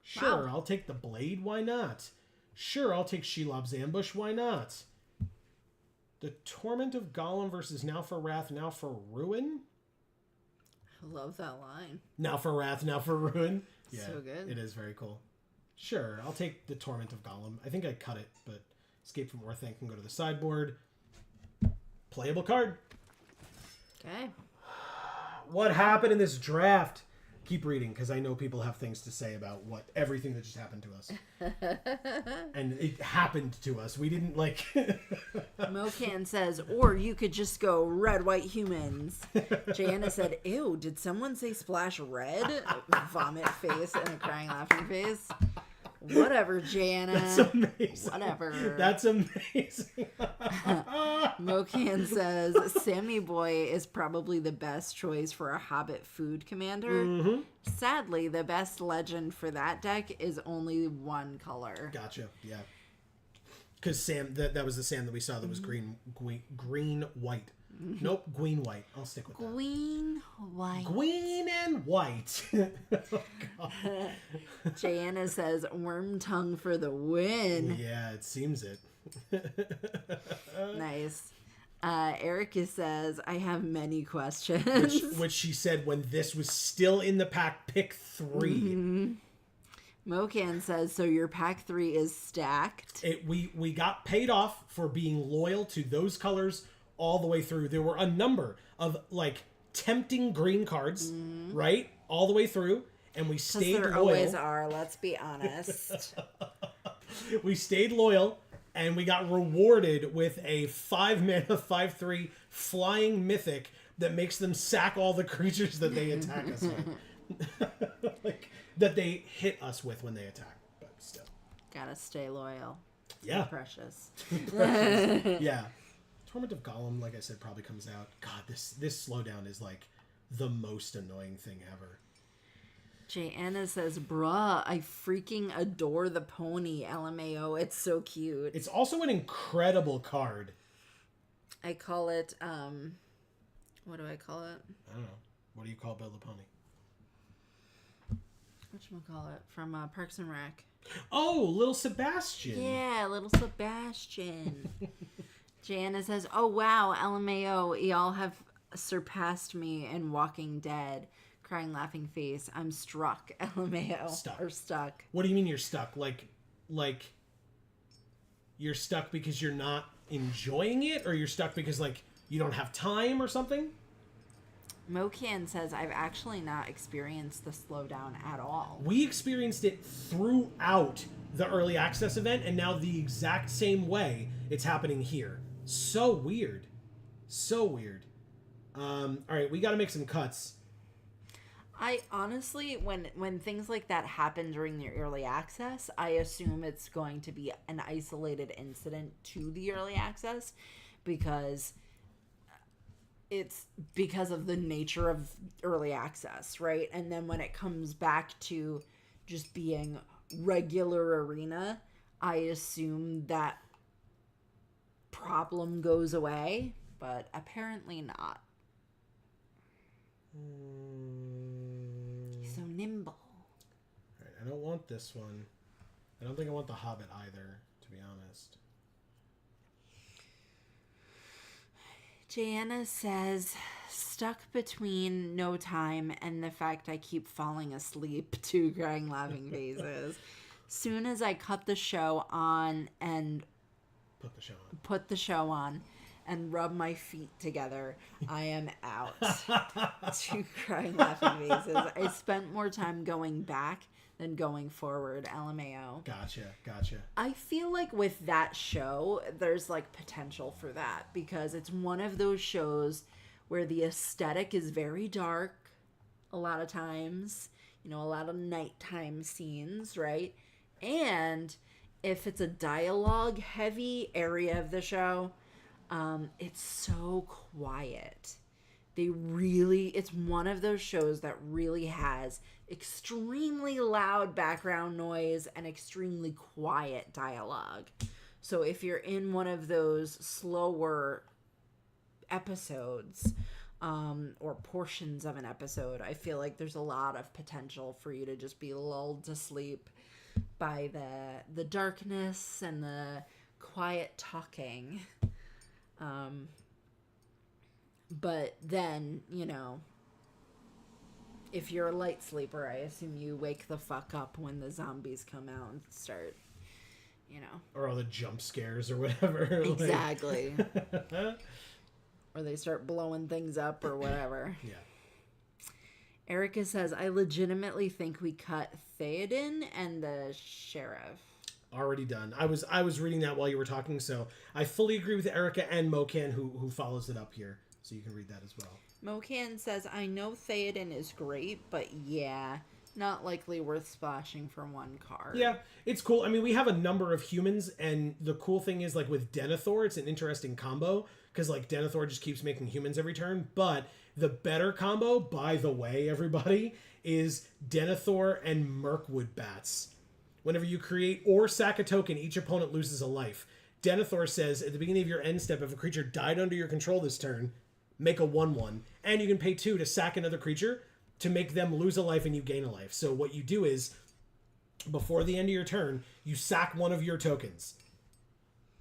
Sure, Wow. I'll take the blade. Why not? Sure, I'll take Shelob's ambush. Why not? The Torment of Gollum versus Now for Wrath, Now for Ruin? I love that line. Now for Wrath, Now for Ruin? Yeah, So good. It is very cool. Sure, I'll take the Torment of Gollum. I think I cut it, but Escape from Orthanc can go to the sideboard. Playable card. Okay. What happened in this draft? Keep reading, because I know people have things to say about everything that just happened to us. And it happened to us. We didn't like... Mocan says, or you could just go red, white humans. Jana said, ew, did someone say splash red? Vomit face and a crying laughing face. Whatever, Jana. That's amazing. Whatever. That's amazing. Mocan says, Sammy Boy is probably the best choice for a Hobbit food commander. Mm-hmm. Sadly, the best legend for that deck is only one color. Gotcha, yeah. Because Sam, that was the Sam that we saw that was green, white. Nope, green, white. I'll stick with that. Green, white. Green and white. Oh, God. Jana says, worm tongue for the win. Yeah, it seems it. Nice. Erica says, I have many questions. Which she said when this was still in the pack, pick 3. Mm-hmm. Mocan says, so your pack 3 is stacked? We got paid off for being loyal to those colors all the way through. There were a number of tempting green cards, right? All the way through. And we stayed there loyal. Always are, let's be honest. We stayed loyal, and we got rewarded with a 5-mana, 5/3 flying mythic that makes them sack all the creatures that they attack us with. That they hit us with when they attack. But still. Gotta stay loyal. Yeah. Precious. Yeah. Torment of Gollum, like I said, probably comes out. God, this slowdown is the most annoying thing ever. Anna says, bruh, I freaking adore the pony, LMAO. It's so cute. It's also an incredible card. I call it, what do I call it? I don't know. What do you call Bill the Pony? Whatchamacallit? From Parks and Rec. Oh, Little Sebastian. Yeah, little Sebastian. Jana says, oh wow, LMAO, y'all have surpassed me in Walking Dead. Crying laughing face. I'm struck. LMAO. Stuck. Or stuck. What do you mean you're stuck? Like you're stuck because you're not enjoying it, or you're stuck because you don't have time or something? Mocan says, I've actually not experienced the slowdown at all. We experienced it throughout the early access event, and now the exact same way it's happening here. So weird. So weird. All right, we got to make some cuts. I honestly, when things like that happen during the early access, I assume it's going to be an isolated incident to the early access, because it's because of the nature of early access, right? And then when it comes back to just being regular arena, I assume that problem goes away, but apparently not. He's so nimble. All right, I don't want this one. I don't think I want the Hobbit either, to be honest. Jana says, stuck between no time and the fact I keep falling asleep to crying laughing faces. Soon as I cut the show on and put the show on and rub my feet together, I am out to crying laughing faces. I spent more time going back than going forward, LMAO. Gotcha. I feel like with that show, there's like potential for that, because it's one of those shows where the aesthetic is very dark a lot of times, you know, a lot of nighttime scenes, right? And if it's a dialogue heavy area of the show, it's so quiet. It's one of those shows that really has extremely loud background noise and extremely quiet dialogue. So if you're in one of those slower episodes, or portions of an episode, I feel like there's a lot of potential for you to just be lulled to sleep by the darkness and the quiet talking. But then, you know, if you're a light sleeper, I assume you wake the fuck up when the zombies come out and start, you know. Or all the jump scares or whatever. Exactly. Or they start blowing things up or whatever. Yeah. Erica says, I legitimately think we cut Theoden and the sheriff. Already done. I was reading that while you were talking, so I fully agree with Erica and Mocan, who follows it up here. So you can read that as well. Mocan says, I know Theoden is great, but yeah, not likely worth splashing for one card. Yeah, it's cool. I mean, we have a number of humans, and the cool thing is, like, with Denethor, it's an interesting combo, because, like, Denethor just keeps making humans every turn, but the better combo, by the way, everybody, is Denethor and Mirkwood Bats. Whenever you create or sack a token, each opponent loses a life. Denethor says, at the beginning of your end step, if a creature died under your control this turn, make a 1/1. And you can pay 2 to sack another creature to make them lose a life and you gain a life. So what you do is, before the end of your turn, you sack one of your tokens.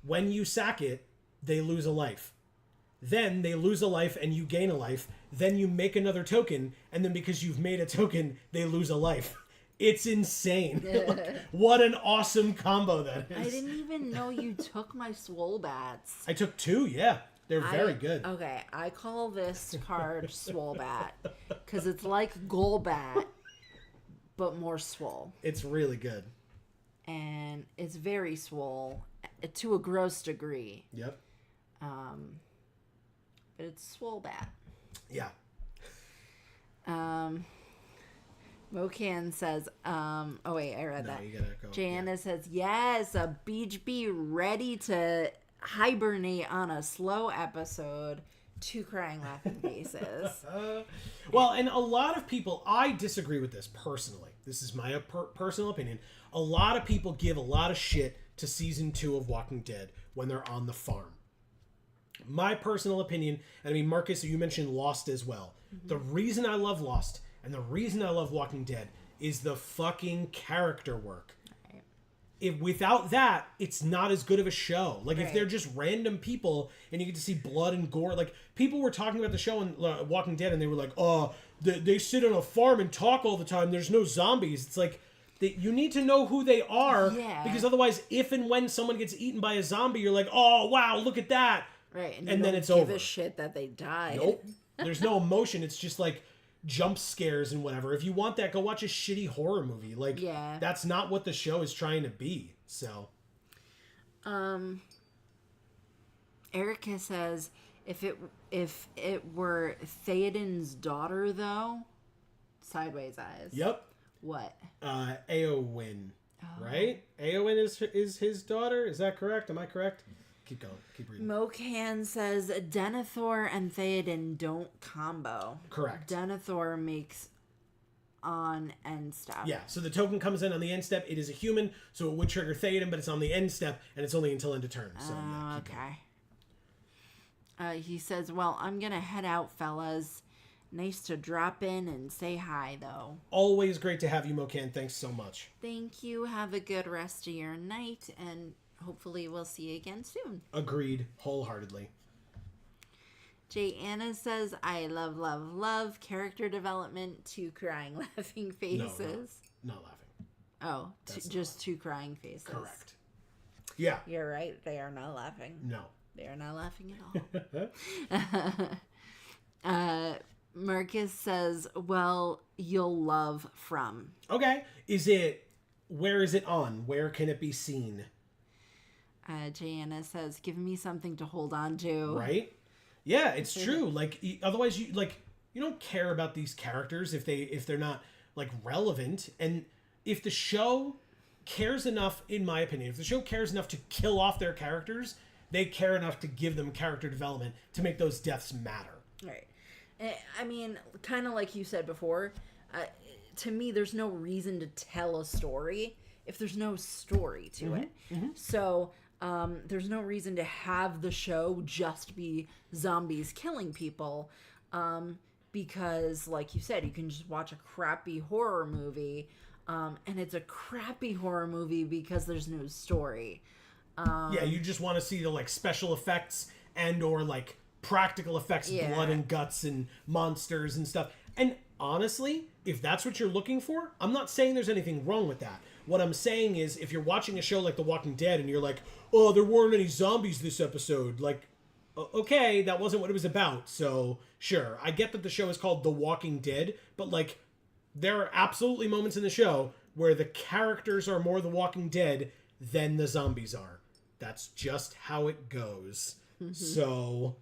When you sack it, they lose a life. Then they lose a life and you gain a life. Then you make another token, and then because you've made a token, they lose a life. It's insane. What an awesome combo that is. I didn't even know you took my Swole Bats. I took 2, yeah. They're very good. Okay, I call this card Swole Bat because it's like Golbat, but more swole. It's really good. And it's very swole to a gross degree. Yep. But it's Swole Bat. Yeah. Mocan says, oh wait, I read that. You gotta go. Jana says, yes, a beach bee ready to hibernate on a slow episode. 2 crying laughing faces. Well, and a lot of people, I disagree with this personally. This is my personal opinion. A lot of people give a lot of shit to season 2 of Walking Dead when they're on the farm. My personal opinion, and I mean, Marcus, you mentioned Lost as well. Mm-hmm. The reason I love Lost and the reason I love Walking Dead is the fucking character work. Right. If without that, it's not as good of a show. Like, if they're just random people and you get to see blood and gore, like, people were talking about the show in Walking Dead and they were like, oh, they sit on a farm and talk all the time. There's no zombies. It's like, you need to know who they are, because otherwise, if and when someone gets eaten by a zombie, you're like, oh, wow, look at that. Right. And then it's over. Give a shit that they died. Nope. There's no emotion. It's just like jump scares and whatever. If you want that, go watch a shitty horror movie. Like, that's not what the show is trying to be. So, Erica says, if it were Theoden's daughter, though, sideways eyes. Yep. What? Eowyn, right? Eowyn is his daughter. Is that correct? Am I correct? Keep going. Keep reading. Mokan says Denethor and Theoden don't combo. Correct. Denethor makes on end step. Yeah, so the token comes in on the end step. It is a human, so it would trigger Theoden, but it's on the end step, and it's only until end of turn. So, yeah, keep okay. He says, well, I'm going to head out, fellas. Nice to drop in and say hi, though. Always great to have you, Mokan. Thanks so much. Thank you. Have a good rest of your night, and hopefully we'll see you again soon. Agreed, wholeheartedly. Jay Anna says, I love, love, love character development, 2 crying, laughing faces. No, not laughing. Oh, just 2 crying faces. Correct. Yeah. You're right. They are not laughing. No. They are not laughing at all. Marcus says, well, you'll love from. Okay. Where is it on? Where can it be seen? Jana says, give me something to hold on to. Right? Yeah, it's true. Like, otherwise you don't care about these characters if they're not like relevant. And if the show cares enough, in my opinion, if the show cares enough to kill off their characters, they care enough to give them character development to make those deaths matter. Right. I mean, kind of like you said before, to me, there's no reason to tell a story if there's no story to it. Mm-hmm. So there's no reason to have the show just be zombies killing people, because, like you said, you can just watch a crappy horror movie, and it's a crappy horror movie because there's no story. Yeah, you just want to see the like special effects and or like practical effects, blood and guts and monsters and stuff. And honestly, if that's what you're looking for, I'm not saying there's anything wrong with that. What I'm saying is, if you're watching a show like The Walking Dead and you're like, oh, there weren't any zombies this episode, like, okay, that wasn't what it was about. So sure, I get that the show is called The Walking Dead, but like, there are absolutely moments in the show where the characters are more The Walking Dead than the zombies are. That's just how it goes. Mm-hmm. So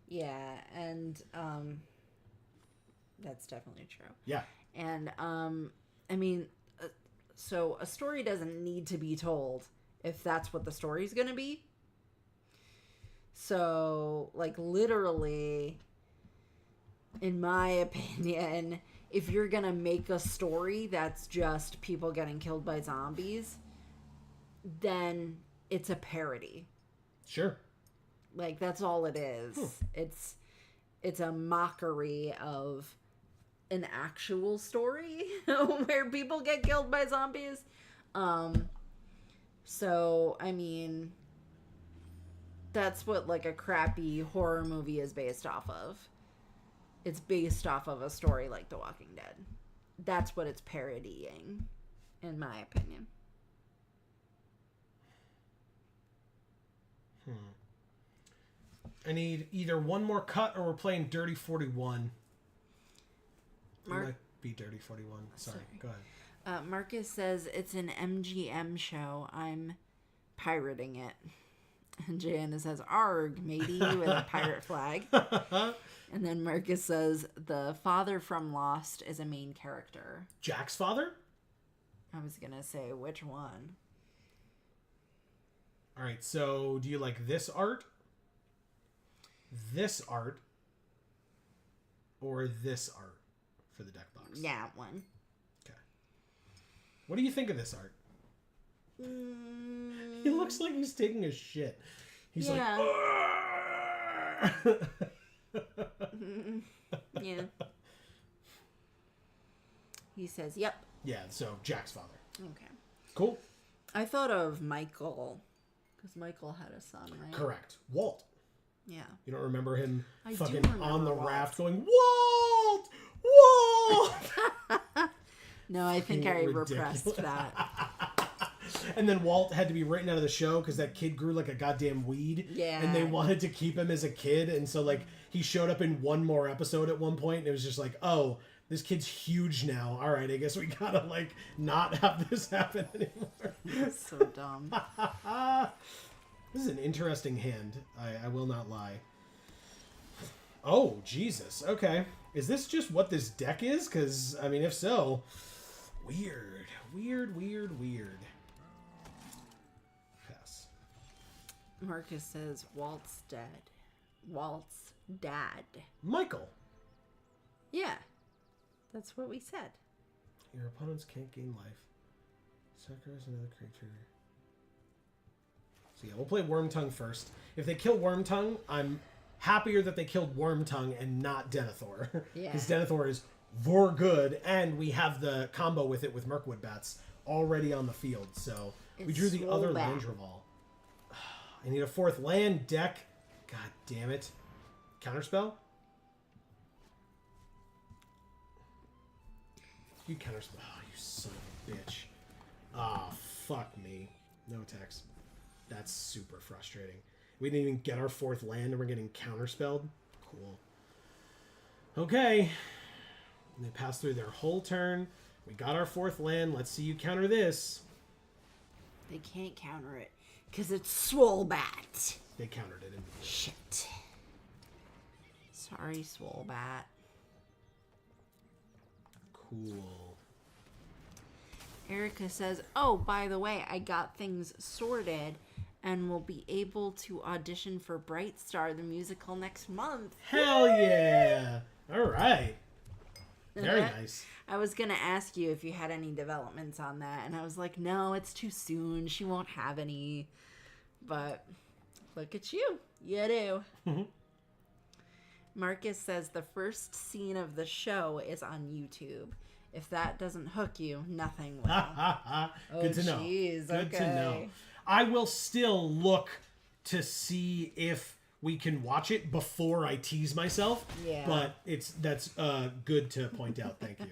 yeah, and that's definitely true. Yeah. And I mean, so a story doesn't need to be told if that's what the story's going to be. So, like, literally, in my opinion, if you're going to make a story that's just people getting killed by zombies, then it's a parody. Sure. Like, that's all it is. It's a mockery of an actual story where people get killed by zombies. So, I mean, that's what, like, a crappy horror movie is based off of. It's based off of a story like The Walking Dead. That's what it's parodying, in my opinion. I need either one more cut or we're playing Dirty 41. It might be Dirty 41. Sorry. Go ahead. Marcus says it's an MGM show. I'm pirating it. And Jana says, arg, matey, with a pirate flag. And then Marcus says, the father from Lost is a main character. Jack's father? I was going to say, which one? All right, so do you like this art, or this art for the deck box? That one. Okay. What do you think of this art? He looks like he's taking a shit. He's like, yeah. He says, yep. Yeah, so Jack's father. Okay. Cool. I thought of Michael, because Michael had a son, right? Correct. Walt. Yeah. You don't remember him I fucking do remember on the Walt. raft going, Walt! Walt! No, I think I Ridiculous. repressed that. And then Walt had to be written out of the show because that kid grew like a goddamn weed. Yeah. And they wanted to keep him as a kid. And so, like, he showed up in one more episode at one point, and it was just like, oh, this kid's huge now. All right, I guess we gotta, like, not have this happen anymore. That's so dumb. This is an interesting hand. I will not lie. Oh, Jesus. Okay. Is this just what this deck is? Because, I mean, if so, weird. Weird. Pass. Marcus says Walt's dead. Walt's dad. Michael. Yeah. That's what we said. Your opponents can't gain life. Sacrifice another creature. So yeah, we'll play Wormtongue first. If they kill Wormtongue, I'm happier that they killed Wormtongue and not Denethor. Yeah. Because Denethor is vor good, and we have the combo with it with Mirkwood Bats already on the field. So we drew the other Landreval. I need a 4th land deck. God damn it. Counterspell? You counterspell. Oh, you son of a bitch. Ah, fuck me. No attacks. That's super frustrating. We didn't even get our 4th land and we're getting counterspelled. Cool. Okay. And they passed through their whole turn. We got our 4th land. Let's see you counter this. They can't counter it because it's Swolebat. They countered it. Shit. Sorry, Swolebat. Cool. Erica says, oh, by the way, I got things sorted and will be able to audition for Bright Star, the musical, next month. Hell yeah. All right. Very nice. I was going to ask you if you had any developments on that, and I was like, no, it's too soon. She won't have any. But look at you. You do. Marcus says the first scene of the show is on YouTube. If that doesn't hook you, nothing will. Good to know. Geez, Good to know. I will still look to see if we can watch it before I tease myself. Yeah. But that's good to point out. Thank you.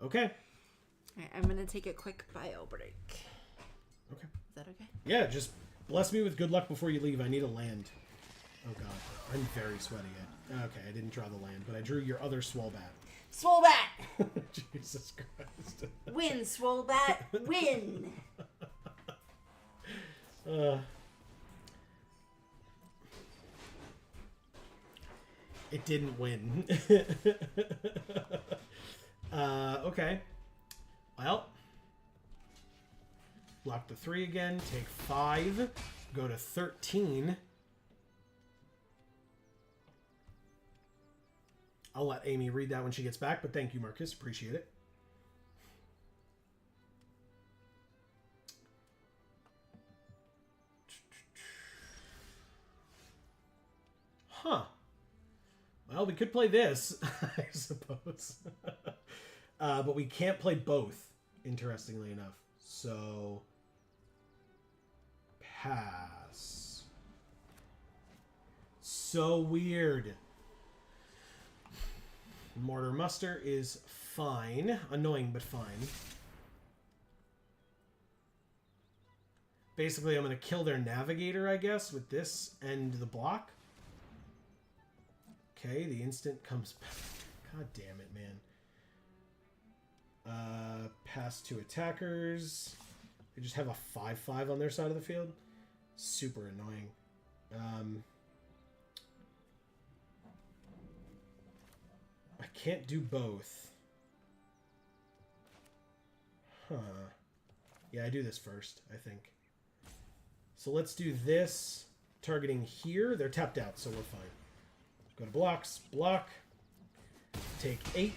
Okay. All right, I'm going to take a quick bio break. Okay. Is that okay? Yeah, just bless me with good luck before you leave. I need a land. Oh, God. I'm very sweaty. Okay, I didn't draw the land, but I drew your other Swolebat. Swolebat! Jesus Christ. Win, Swolebat! Win! It didn't win. Okay. Well. Block the 3 again. Take 5. Go to 13. I'll let Amy read that when she gets back, but thank you, Marcus. Appreciate it. Huh. Well, we could play this, I suppose. But we can't play both, interestingly enough. So, pass. So weird. Mortar Muster is fine. Annoying, but fine. Basically, I'm going to kill their Navigator, I guess, with this and the block. Okay, the instant comes back. God damn it, man. Pass 2 attackers. They just have a 5/5 on their side of the field. Super annoying. I can't do both. Huh. Yeah, I do this first, I think. So let's do this. Targeting here. They're tapped out, so we're fine. Go to blocks. Block. Take 8.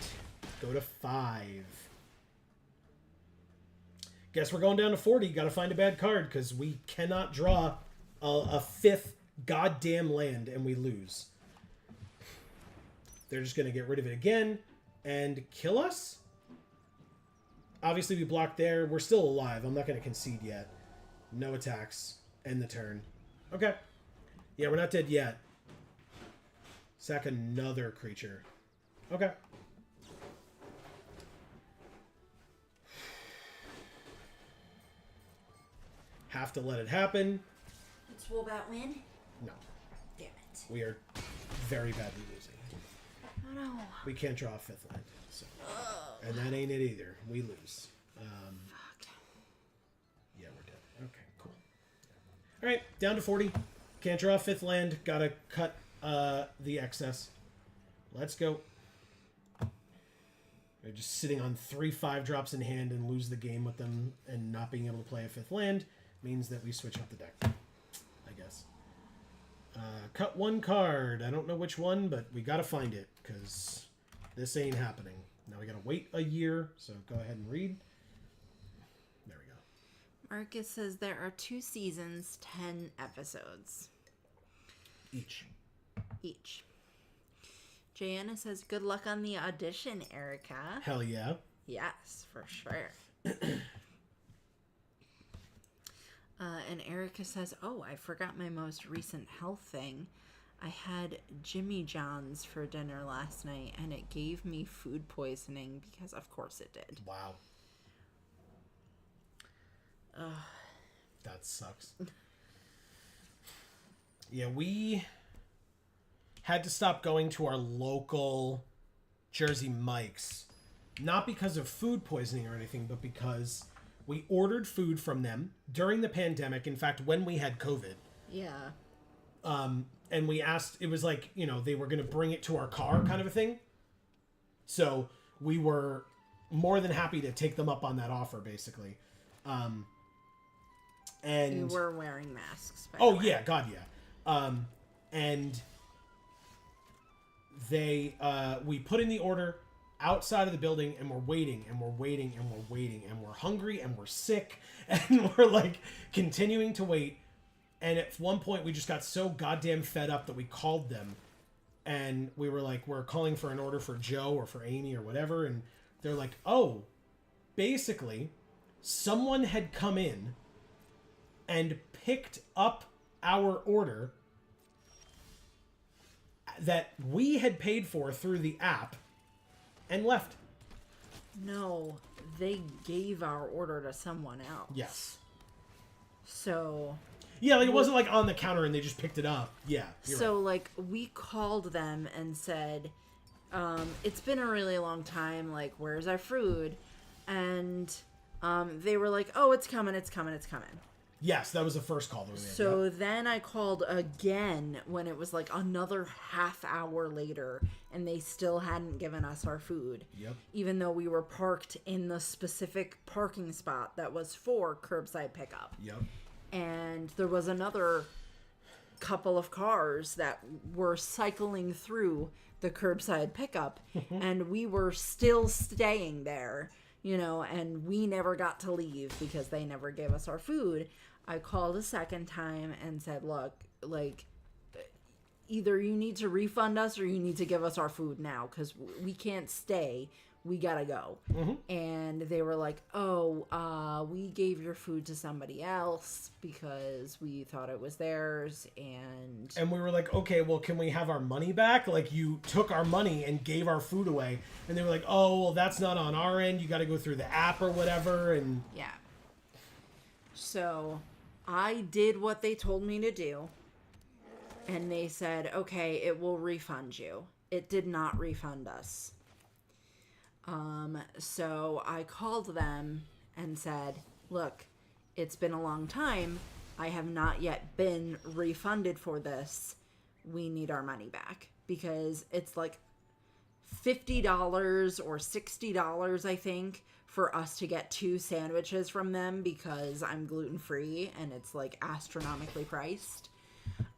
Go to 5. Guess we're going down to 40. Got to find a bad card because we cannot draw a 5th goddamn land and we lose. They're just going to get rid of it again and kill us? Obviously, we blocked there. We're still alive. I'm not going to concede yet. No attacks. End the turn. Okay. Yeah, we're not dead yet. Sack another creature. Okay. Have to let it happen. Did Swolebat win? No. Damn it. We are very badly losing. Oh no. We can't draw a 5th land. So. And that ain't it either. We lose. Fuck. Yeah, we're dead. Okay, cool. All right, down to 40. Can't draw a 5th land. Gotta cut the excess. Let's go. They're just sitting on 3 5-drops in hand and lose the game with them, and not being able to play a 5th land means that we switch up the deck, I guess. Cut 1 card. I don't know which one, but we gotta find it, because this ain't happening. Now we gotta wait a year, so go ahead and read. There we go. Marcus says there are 2 seasons, 10 episodes. Each. Jana says, good luck on the audition, Erica. Hell yeah. Yes, for sure. And Erica says, oh, I forgot my most recent health thing. I had Jimmy John's for dinner last night, and it gave me food poisoning because, of course, it did. Wow. That sucks. Yeah, we had to stop going to our local Jersey Mike's. Not because of food poisoning or anything, but because we ordered food from them during the pandemic. In fact, when we had COVID. Yeah. And we asked, it was like, you know, they were going to bring it to our car kind of a thing. So we were more than happy to take them up on that offer, basically. And you were wearing masks. Oh, yeah. God, yeah. And they, we put in the order outside of the building, and we're waiting, and we're waiting, and we're waiting, and we're hungry, and we're sick, and we're like continuing to wait. And at one point, we just got so goddamn fed up that we called them, and we were like, we're calling for an order for Joe or for Amy or whatever. And they're like, oh, basically, someone had come in and picked up our order that we had paid for through the app and left. No, they gave our order to someone else. Yes. So... yeah, like it wasn't like on the counter and they just picked it up. Yeah. So, like, we called them and said, it's been a really long time, like, where's our food? And they were like, oh, it's coming. Yes, that was the first call that we made. So then I called again when it was like another half hour later, and they still hadn't given us our food. Yep. Even though we were parked in the specific parking spot that was for curbside pickup. Yep. And there was another couple of cars that were cycling through the curbside pickup, and we were still staying there, you know, and we never got to leave because they never gave us our food. I called a second time and said, look, like, either you need to refund us or you need to give us our food now, because we can't stay. We gotta go. And they were like, oh, we gave your food to somebody else because we thought it was theirs. And we were like, okay, well, can we have our money back? Like, you took our money and gave our food away. And they were like, oh, well, that's not on our end. You got to go through the app or whatever. And yeah. So I did what they told me to do. And they said, okay, it will refund you. It did not refund us. So I called them and said, look, it's been a long time. I have not yet been refunded for this. We need our money back, because it's like $50 or $60, I think, for us to get 2 sandwiches from them, because I'm gluten-free and it's like astronomically priced.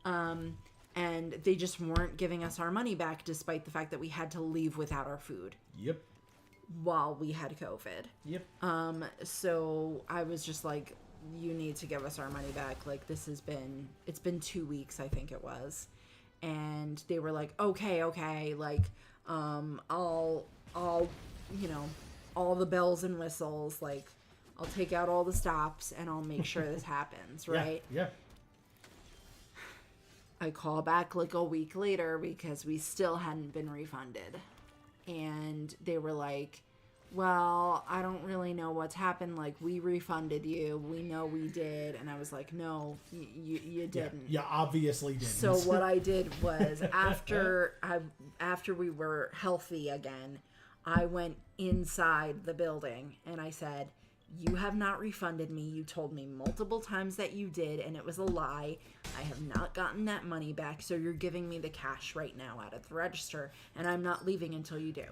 And they just weren't giving us our money back, despite the fact that we had to leave without our food. Yep. While we had COVID. Yep. So I was just like, you need to give us our money back. Like, it's been 2 weeks, I think it was. And they were like, okay, like, I'll, you know, all the bells and whistles, like, I'll take out all the stops and I'll make sure this happens, right? Yeah. I call back like a week later because we still hadn't been refunded. And they were like, well, I don't really know what's happened. Like, we refunded you. We know we did. And I was like, no, you didn't. Yeah, obviously didn't. So what I did was, after we were healthy again, I went inside the building and I said, You have not refunded me. You told me multiple times that you did, and it was a lie. I have not gotten that money back, so you're giving me the cash right now out of the register, and I'm not leaving until you do.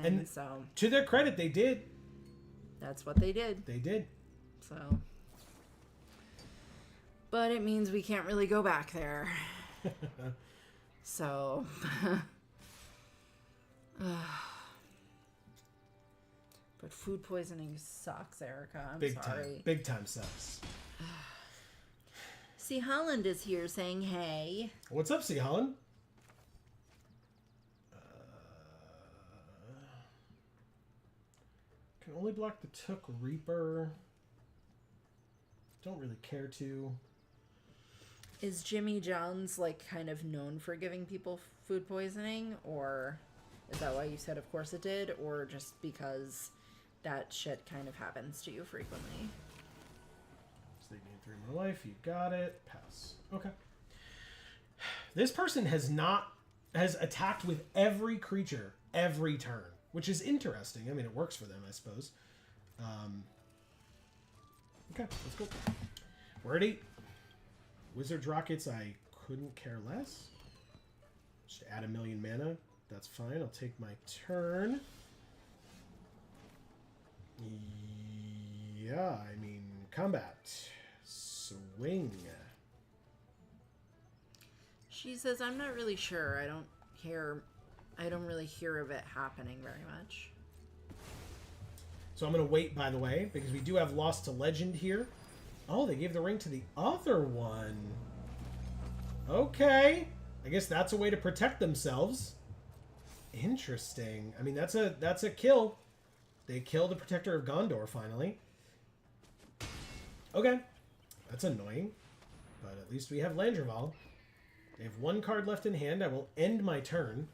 And so... To their credit, they did. That's what they did. They did. So... But it means we can't really go back there. So... But food poisoning sucks, Erica. I'm Big sorry. time. Big time sucks. C. Holland is here saying, hey. What's up, C. Holland? Can only block the Took Reaper. Don't really care to. Is Jimmy John's, like, kind of known for giving people food poisoning? Or is that why you said, of course it did? Or just because that shit kind of happens to you frequently? So they gain 3 more life. You got it. Pass. Okay. This person has attacked with every creature every turn, which is interesting. I mean, it works for them, I suppose. Okay, let's go. We're at 8. Wizard's Rockets, I couldn't care less. Just add 1,000,000 mana. That's fine. I'll take my turn. Yeah, I mean, combat. Swing. She says, I'm not really sure. I don't really hear of it happening very much. So I'm going to wait, by the way, because we do have Lost to Legend here. Oh, they gave the ring to the other one. Okay. I guess that's a way to protect themselves. Interesting. I mean, that's a kill. They kill the Protector of Gondor, finally. Okay. That's annoying. But at least we have Landreval. They have 1 card left in hand. I will end my turn.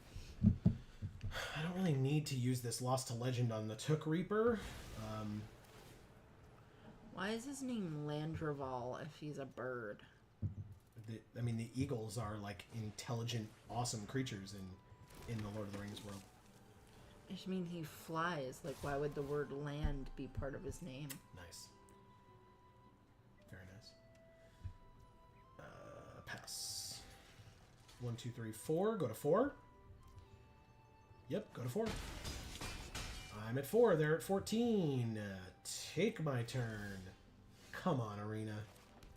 I don't really need to use this Lost to Legend on the Took Reaper. Why is his name Landreval if he's a bird? I mean, the eagles are like intelligent, awesome creatures in the Lord of the Rings world. I just mean he flies. Like, why would the word land be part of his name? Nice. Very nice. Pass. 1, 2, 3, 4. Go to 4. Yep, go to 4. I'm at 4. They're at 14. Take my turn. Come on, Arena.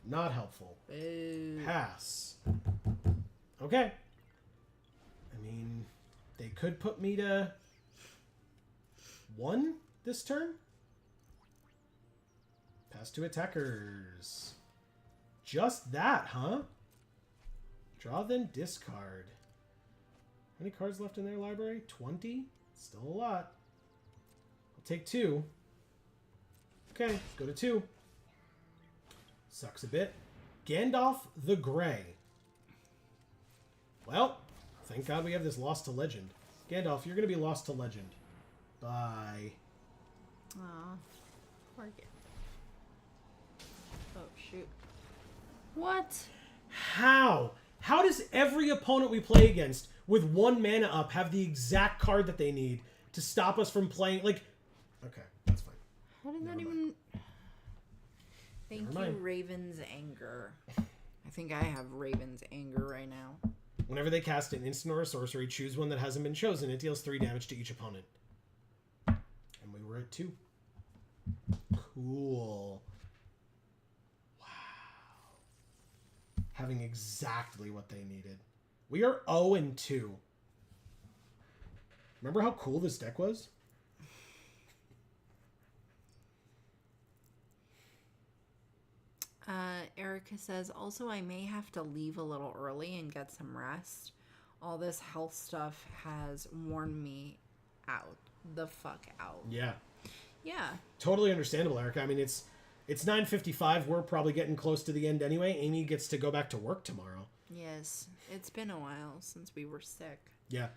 Not helpful. Boo. Pass. Okay. I mean, they could put me to 1 this turn. Pass to attackers. Just that, huh? Draw, then discard. How many cards left in their library? 20? Still a lot. I'll take 2. Okay, go to 2. Sucks a bit. Gandalf the Grey. Well, thank God we have this Lost to Legend. Gandalf, you're going to be Lost to Legend. Bye. Aw. Poor Gandalf. Oh, shoot. What? How? How does every opponent we play against with 1 mana up have the exact card that they need to stop us from playing? Like, okay, that's fine. How did that even... Thank you, Raven's Anger. I think I have Raven's Anger right now. Whenever they cast an instant or a sorcery, choose one that hasn't been chosen. It deals 3 damage to each opponent. And we were at 2. Cool. Wow. Having exactly what they needed. We are 0-2. Remember how cool this deck was? Erica says, also, I may have to leave a little early and get some rest. All this health stuff has worn me out. The fuck out. Yeah. Yeah. Totally understandable, Erica. I mean, it's 9:55. We're probably getting close to the end anyway. Amy gets to go back to work tomorrow. Yes. It's been a while since we were sick. Yeah.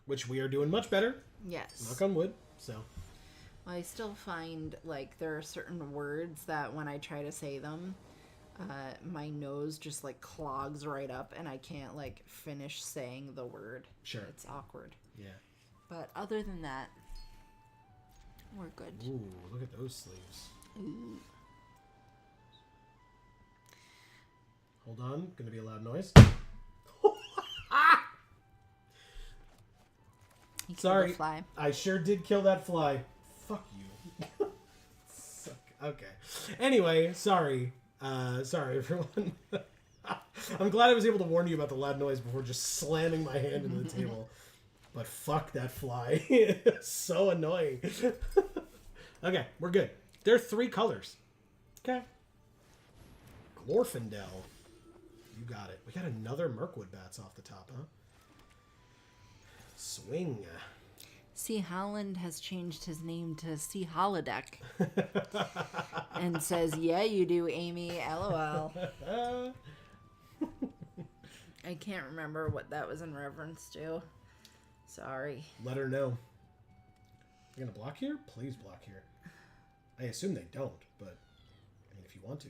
Which we are doing much better. Yes. Knock on wood. So... I still find, like, there are certain words that when I try to say them, my nose just, like, clogs right up and I can't, like, finish saying the word. Sure. It's awkward. Yeah. But other than that, We're good. Ooh, look at those sleeves. Ooh. Hold on, gonna be a loud noise. You killed Sorry, a fly. I sure did kill that fly. Fuck you. Suck. Okay. Anyway, sorry. Sorry, everyone. I'm glad I was able to warn you about the loud noise before just slamming my hand into the table. But fuck that fly. It's so annoying. Okay, we're good. There are 3 colors. Okay. Glorfindel. You got it. We got another Mirkwood Bats off the top, huh? Swing. C. Holland has changed his name to C. Holodeck. And says, yeah, you do, Amy. LOL. I can't remember what that was in reference to. Sorry. Let her know. You're gonna block here? Please block here. I assume they don't, but I mean, if you want to,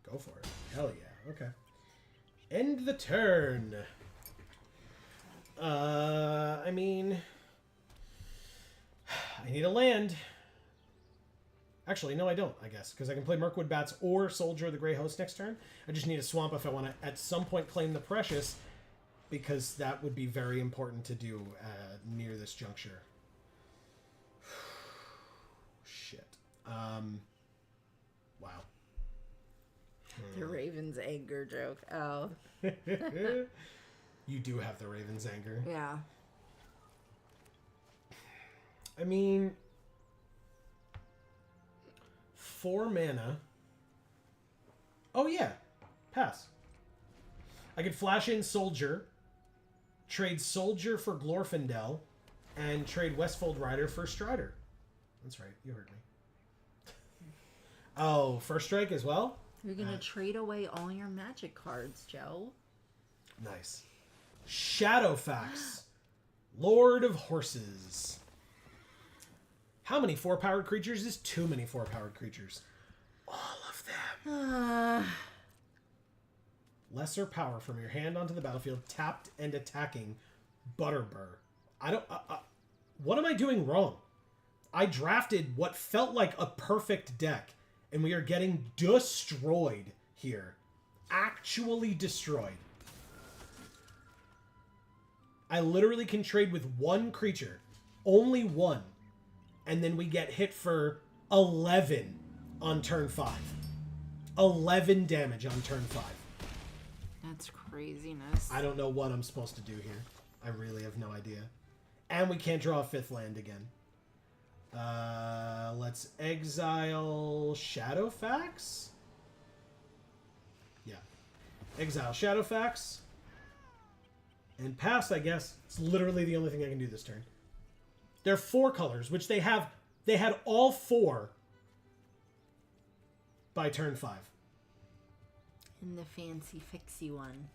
go for it. Hell yeah. Okay. End the turn. I mean, I need a land. Actually, no, I don't, I guess, because I can play Mirkwood Bats or Soldier of the Grey Host next turn. I just need a swamp if I want to, at some point, claim the Precious, because that would be very important to do near this juncture. Shit. Wow. The Raven's anger joke. Oh. You do have the Raven's anger. Yeah. I mean, 4 mana. Oh, yeah. Pass. I could flash in Soldier, trade Soldier for Glorfindel, and trade Westfold Rider for Strider. That's right. You heard me. Oh, First Strike as well? You're going to trade away all your magic cards, Joe. Nice. Shadowfax. Lord of Horses. How many 4-powered creatures is too many 4-powered creatures? All of them. Lesser power from your hand onto the battlefield, tapped and attacking. Butterbur. I don't... what am I doing wrong? I drafted what felt like a perfect deck, and we are getting destroyed here. Actually destroyed. I literally can trade with 1 creature. Only 1. And then we get hit for 11 on turn 5. 11 damage on turn 5. That's craziness. I don't know what I'm supposed to do here. I really have no idea. And we can't draw a 5th land again. Let's exile Shadowfax. Yeah. Exile Shadowfax. And pass, I guess. It's literally the only thing I can do this turn. There are 4 colors, which they have. They had all 4 by turn 5. And the fancy fixie one.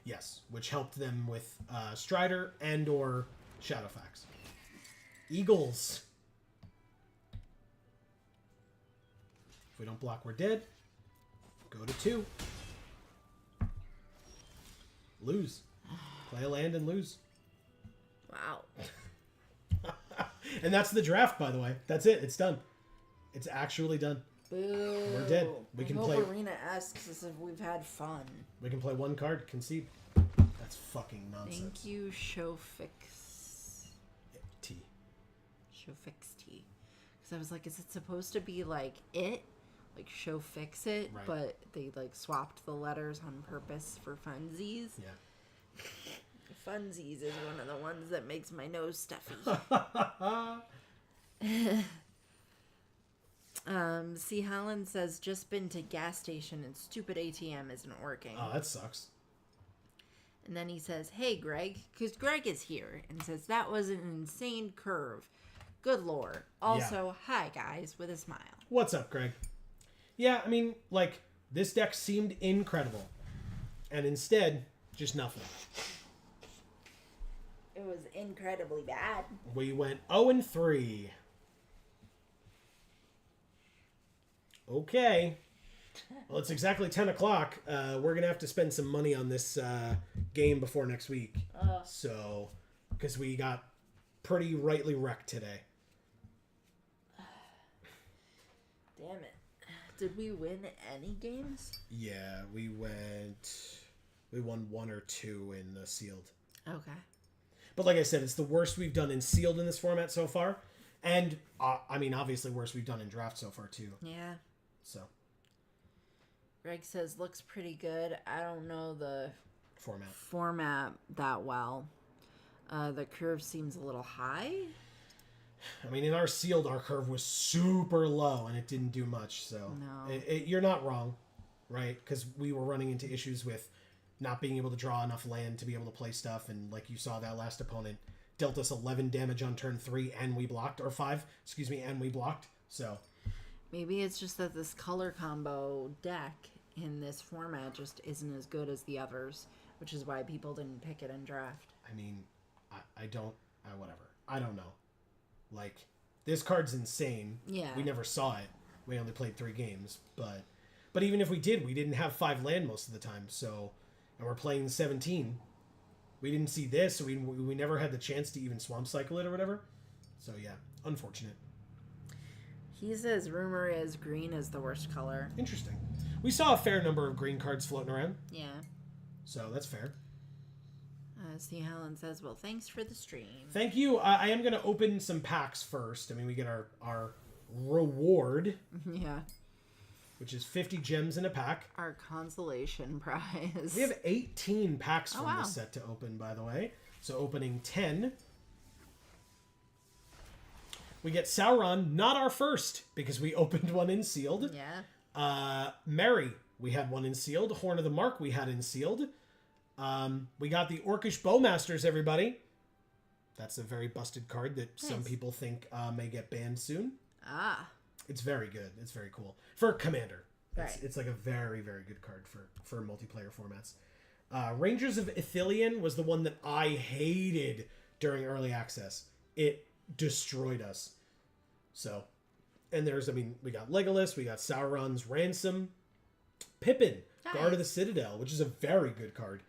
Yes, which helped them with Strider and or Shadowfax. Eagles. If we don't block, we're dead. Go to 2. Lose. Play a land and lose. Wow. And that's the draft, by the way. That's it. It's done. It's actually done. Boo. We're dead. We can play. Arena asks us if we've had fun. We can play 1 card. Concede. That's fucking nonsense. Thank you, Showfix. T. Showfix T. Because I was like, is it supposed to be like it? Like show fix it, Right. But they like swapped the letters on purpose for funsies. Yeah. Funsies is one of the ones that makes my nose stuffy. C. Holland says, just been to gas station and stupid ATM isn't working. Oh, that sucks. And then he says, hey, Greg, because Greg is here, and says, that was an insane curve. Good lore. Also, hi, guys, with a smile. What's up, Greg? Yeah, I mean, like, this deck seemed incredible. And instead, just nothing. It was incredibly bad. We went 0-3. Okay. Well, it's exactly 10 o'clock. We're going to have to spend some money on this game before next week. So, because we got pretty rightly wrecked today. Damn it. Did we win any games? Yeah, we won 1 or 2 in the sealed. Okay. But like I said, it's the worst we've done in sealed in this format so far. And, I mean, obviously worst we've done in draft so far, too. Yeah. So. Greg says, looks pretty good. I don't know the format that well. The curve seems a little high. I mean, in our sealed, our curve was super low, and it didn't do much. So No. You're not wrong, right? Because we were running into issues with not being able to draw enough land to be able to play stuff. And like you saw, that last opponent dealt us 11 damage on turn 3, and we blocked. Or 5, excuse me, and we blocked. So maybe it's just that this color combo deck in this format just isn't as good as the others, which is why people didn't pick it in draft. I mean, whatever. I don't know. Like, this card's insane. Yeah. We never saw it. We only played 3 games. But even if we did, we didn't have 5 land most of the time. So, and we're playing 17. We didn't see this, so we never had the chance to even swamp cycle it or whatever. So, yeah, unfortunate. He says rumor is green is the worst color. Interesting. We saw a fair number of green cards floating around. Yeah. So, that's fair. See, Helen says, well, thanks for the stream. Thank you. I am going to open some packs first. I mean, we get our reward. Yeah. Which is 50 gems in a pack. Our consolation prize. We have 18 packs from wow. this set to open, by the way. So opening 10. We get Sauron, not our first, because we opened one in sealed. Yeah. Mary, we had one in sealed. Horn of the Mark, we had in sealed. We got the Orcish Bowmasters, everybody. That's a very busted card that some people think may get banned soon. Ah. It's very good. It's very cool. For Commander. Right. It's like a very, very good card for multiplayer formats. Rangers of Ithilien was the one that I hated during early access. It destroyed us. So, and we got Legolas, we got Sauron's Ransom, Pippin, Guard of the Citadel, which is a very good card.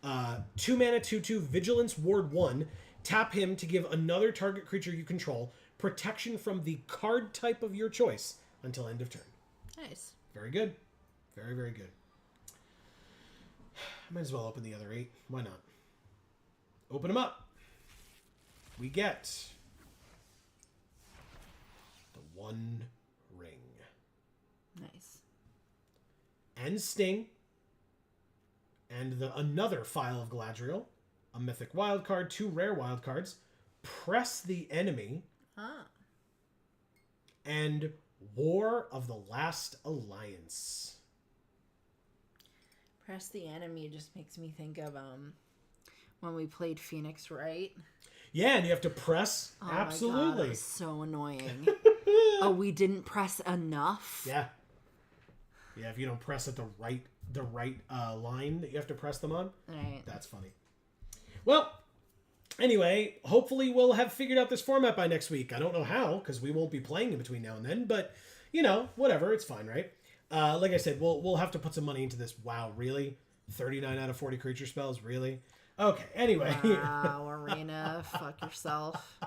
2 mana, 2/2, Vigilance, Ward 1. Tap him to give another target creature you control protection from the card type of your choice until end of turn. Nice. Very good. Very, very good. Might as well open the other 8. Why not? Open them up. We get the One Ring. Nice. And Sting. And another File of Galadriel. A mythic wildcard. 2 rare wildcards. Press the Enemy. Ah. And War of the Last Alliance. Press the Enemy just makes me think of when we played Phoenix Wright. Yeah, and you have to press. Oh Absolutely. my God, that was so annoying. Oh, we didn't press enough? Yeah. Yeah, if you don't press at the right line that you have to press them on. Right. That's funny. Well, anyway, hopefully we'll have figured out this format by next week. I don't know how, because we won't be playing in between now and then, but, whatever, it's fine, right? Like I said, we'll have to put some money into this. Wow, really? 39 out of 40 creature spells? Really? Okay, anyway. Wow, Arena, fuck yourself.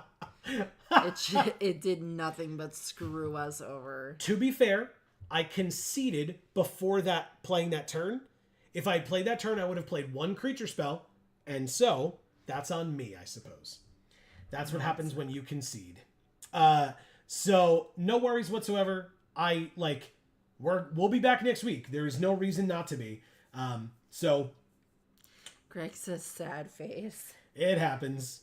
It did nothing but screw us over. To be fair, I conceded before playing that turn. If I had played that turn, I would have played 1 creature spell, and so that's on me, I suppose. That's what happens when you concede. So no worries whatsoever. We'll be back next week. There is no reason not to be. So Greg says sad face. it happens.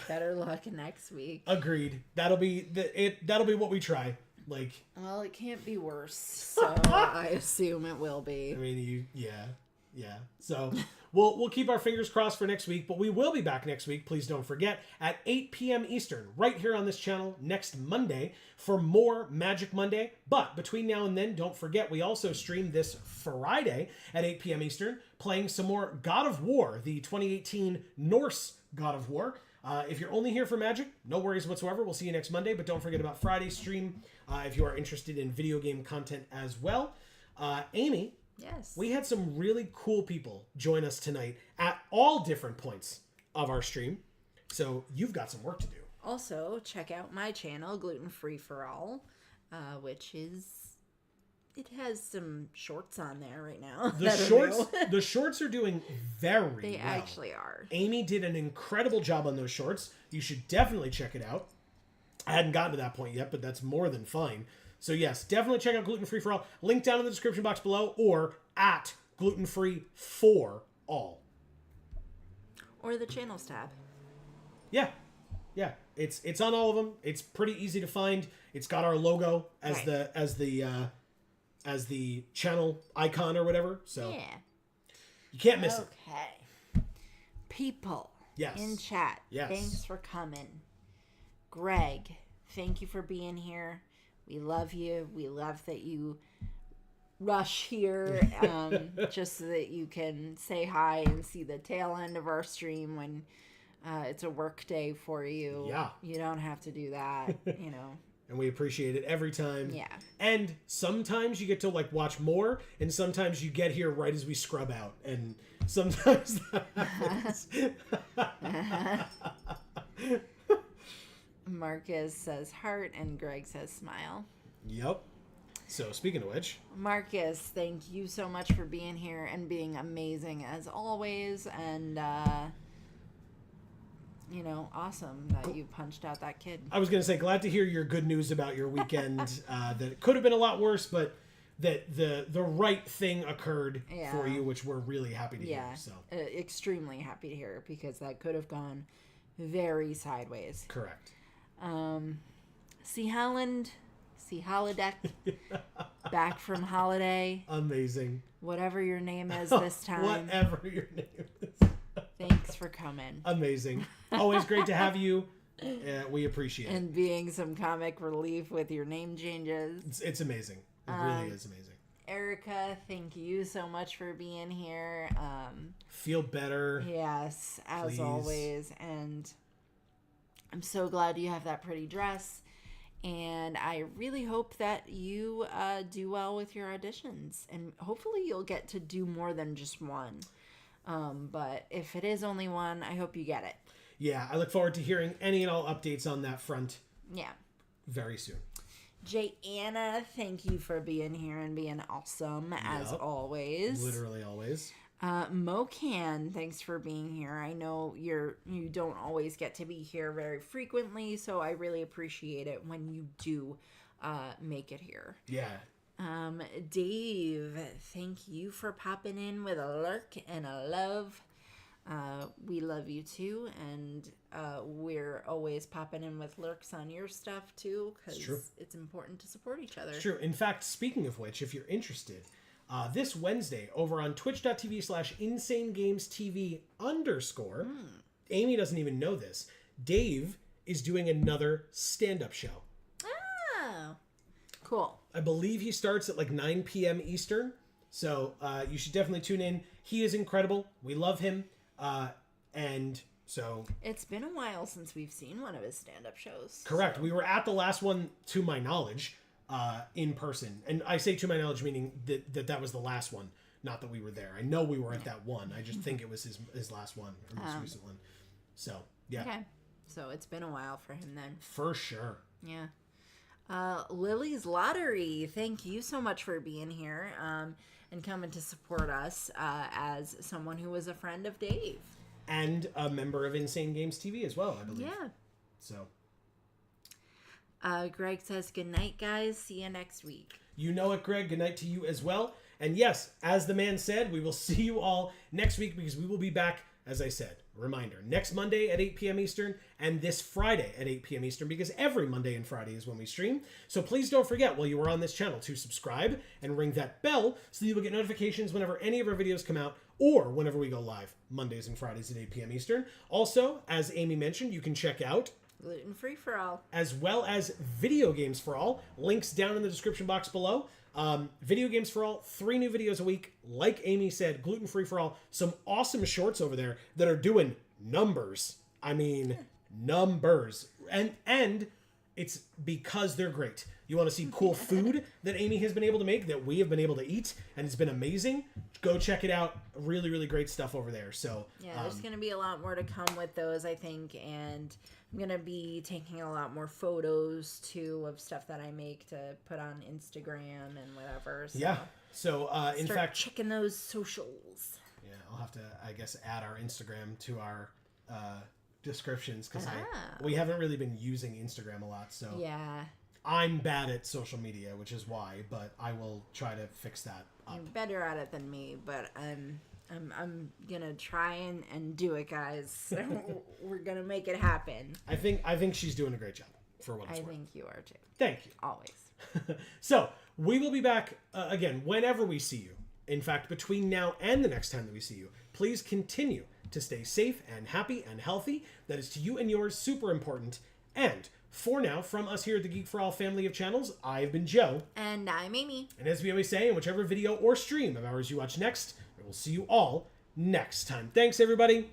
Better luck next week. Agreed. That'll be what we try. Well, it can't be worse, so I assume it will be. I mean, yeah. So we'll keep our fingers crossed for next week, but we will be back next week. Please don't forget at 8 p.m. Eastern, right here on this channel next Monday for more Magic Monday. But between now and then, don't forget we also stream this Friday at 8 p.m. Eastern, playing some more God of War, the 2018 Norse God of War. If you're only here for Magic, no worries whatsoever. We'll see you next Monday, but don't forget about Friday's stream if you are interested in video game content as well. Amy, yes, we had some really cool people join us tonight at all different points of our stream, so you've got some work to do. Also, check out my channel, Gluten Free for All. which is, it has some shorts on there right now. The shorts are doing very well. They actually are. Amy did an incredible job on those shorts. You should definitely check it out. I hadn't gotten to that point yet, but that's more than fine. So yes, definitely check out Gluten Free for All. Link down in the description box below, or at Gluten Free for All. Or the channels tab. Yeah. It's on all of them. It's pretty easy to find. It's got our logo as Right. as the channel icon or whatever. So Yeah. you can't miss it. Okay. People. Yes. In chat. Yes. Thanks for coming. Greg, thank you for being here. We love you. We love that you rush here just so that you can say hi and see the tail end of our stream when it's a work day for you. Yeah. You don't have to do that, And we appreciate it every time. Yeah. And sometimes you get to like watch more, and sometimes you get here right as we scrub out, and sometimes that happens. Marcus says heart and Greg says smile. Yep. So speaking of which, Marcus, thank you so much for being here and being amazing as always, and awesome that you punched out that kid. I was going to say, glad to hear your good news about your weekend. That it could have been a lot worse, but that the right thing occurred for you, which we're really happy to hear. So extremely happy to hear, because that could have gone very sideways. Correct. See Holodeck, back from holiday. Amazing. Whatever your name is this time. Whatever your name is. Thanks for coming. Amazing. Always great to have you. We appreciate it. And being some comic relief with your name changes. It's amazing. It really is amazing. Erica, thank you so much for being here. Feel better. Yes, as Please. always. And I'm so glad you have that pretty dress. And I really hope that you do well with your auditions. And hopefully you'll get to do more than just one. But if it is only one, I hope you get it. Yeah, I look forward to hearing any and all updates on that front. Yeah. Very soon. Anna, thank you for being here and being awesome as always. Literally always. Mocan, thanks for being here. I know you don't always get to be here very frequently, so I really appreciate it when you do make it here. Yeah. Dave, thank you for popping in with a lurk and a love. We love you too, and we're always popping in with lurks on your stuff too, because it's important to support each other. It's true. In fact, speaking of which, if you're interested, this Wednesday over on twitch.tv/insanegamestv_, Amy doesn't even know this, Dave is doing another stand-up show. Oh, cool. I believe he starts at like 9 p.m. Eastern, so you should definitely tune in. He is incredible. We love him. And so... It's been a while since we've seen one of his stand-up shows. Correct. So. We were at the last one, to my knowledge, in person. And I say to my knowledge, meaning that was the last one. Not that we were there. I know we were at that one. I just think it was his last one, or most recent one. So, yeah. Okay. So it's been a while for him then. For sure. Yeah. Lily's Lottery, thank you so much for being here and coming to support us as someone who was a friend of Dave. And a member of Insane Games TV as well, I believe. Yeah. So. Greg says, good night, guys. See you next week. You know it, Greg. Good night to you as well. And yes, as the man said, we will see you all next week, because we will be back, as I said. Reminder, next Monday at 8 p.m. Eastern and this Friday at 8 p.m. Eastern, because every Monday and Friday is when we stream. So please don't forget, while you are on this channel, to subscribe and ring that bell so you will get notifications whenever any of our videos come out, or whenever we go live, Mondays and Fridays at 8 p.m. Eastern. Also, as Amy mentioned, you can check out Gluten Free for All, as well as Video Games for All. Links down in the description box below. Video Games for All, 3 new videos a week. Like Amy said, Gluten Free for All, some awesome shorts over there that are doing numbers. I mean, numbers. And it's because they're great. you want to see cool food that Amy has been able to make that we have been able to eat, and it's been amazing, go check it out. Really, really great stuff over there. So yeah, there's going to be a lot more to come with those, I think, and I'm going to be taking a lot more photos, too, of stuff that I make to put on Instagram and whatever. So yeah. So, in fact... checking those socials. Yeah, I'll have to, I guess, add our Instagram to our descriptions, because we haven't really been using Instagram a lot, so... Yeah. I'm bad at social media, which is why, but I will try to fix that up. You're better at it than me, but I'm gonna try and do it, guys. We're gonna make it happen. I think she's doing a great job for what it's worth. I think you are too. Thank you. Always. So we will be back again whenever we see you. In fact, between now and the next time that we see you, please continue to stay safe and happy and healthy. That is to you and yours super important. And for now, from us here at the Geek for All family of channels, I've been Joe. And I'm Amy. And as we always say, in whichever video or stream of ours you watch next, we will see you all next time. Thanks, everybody.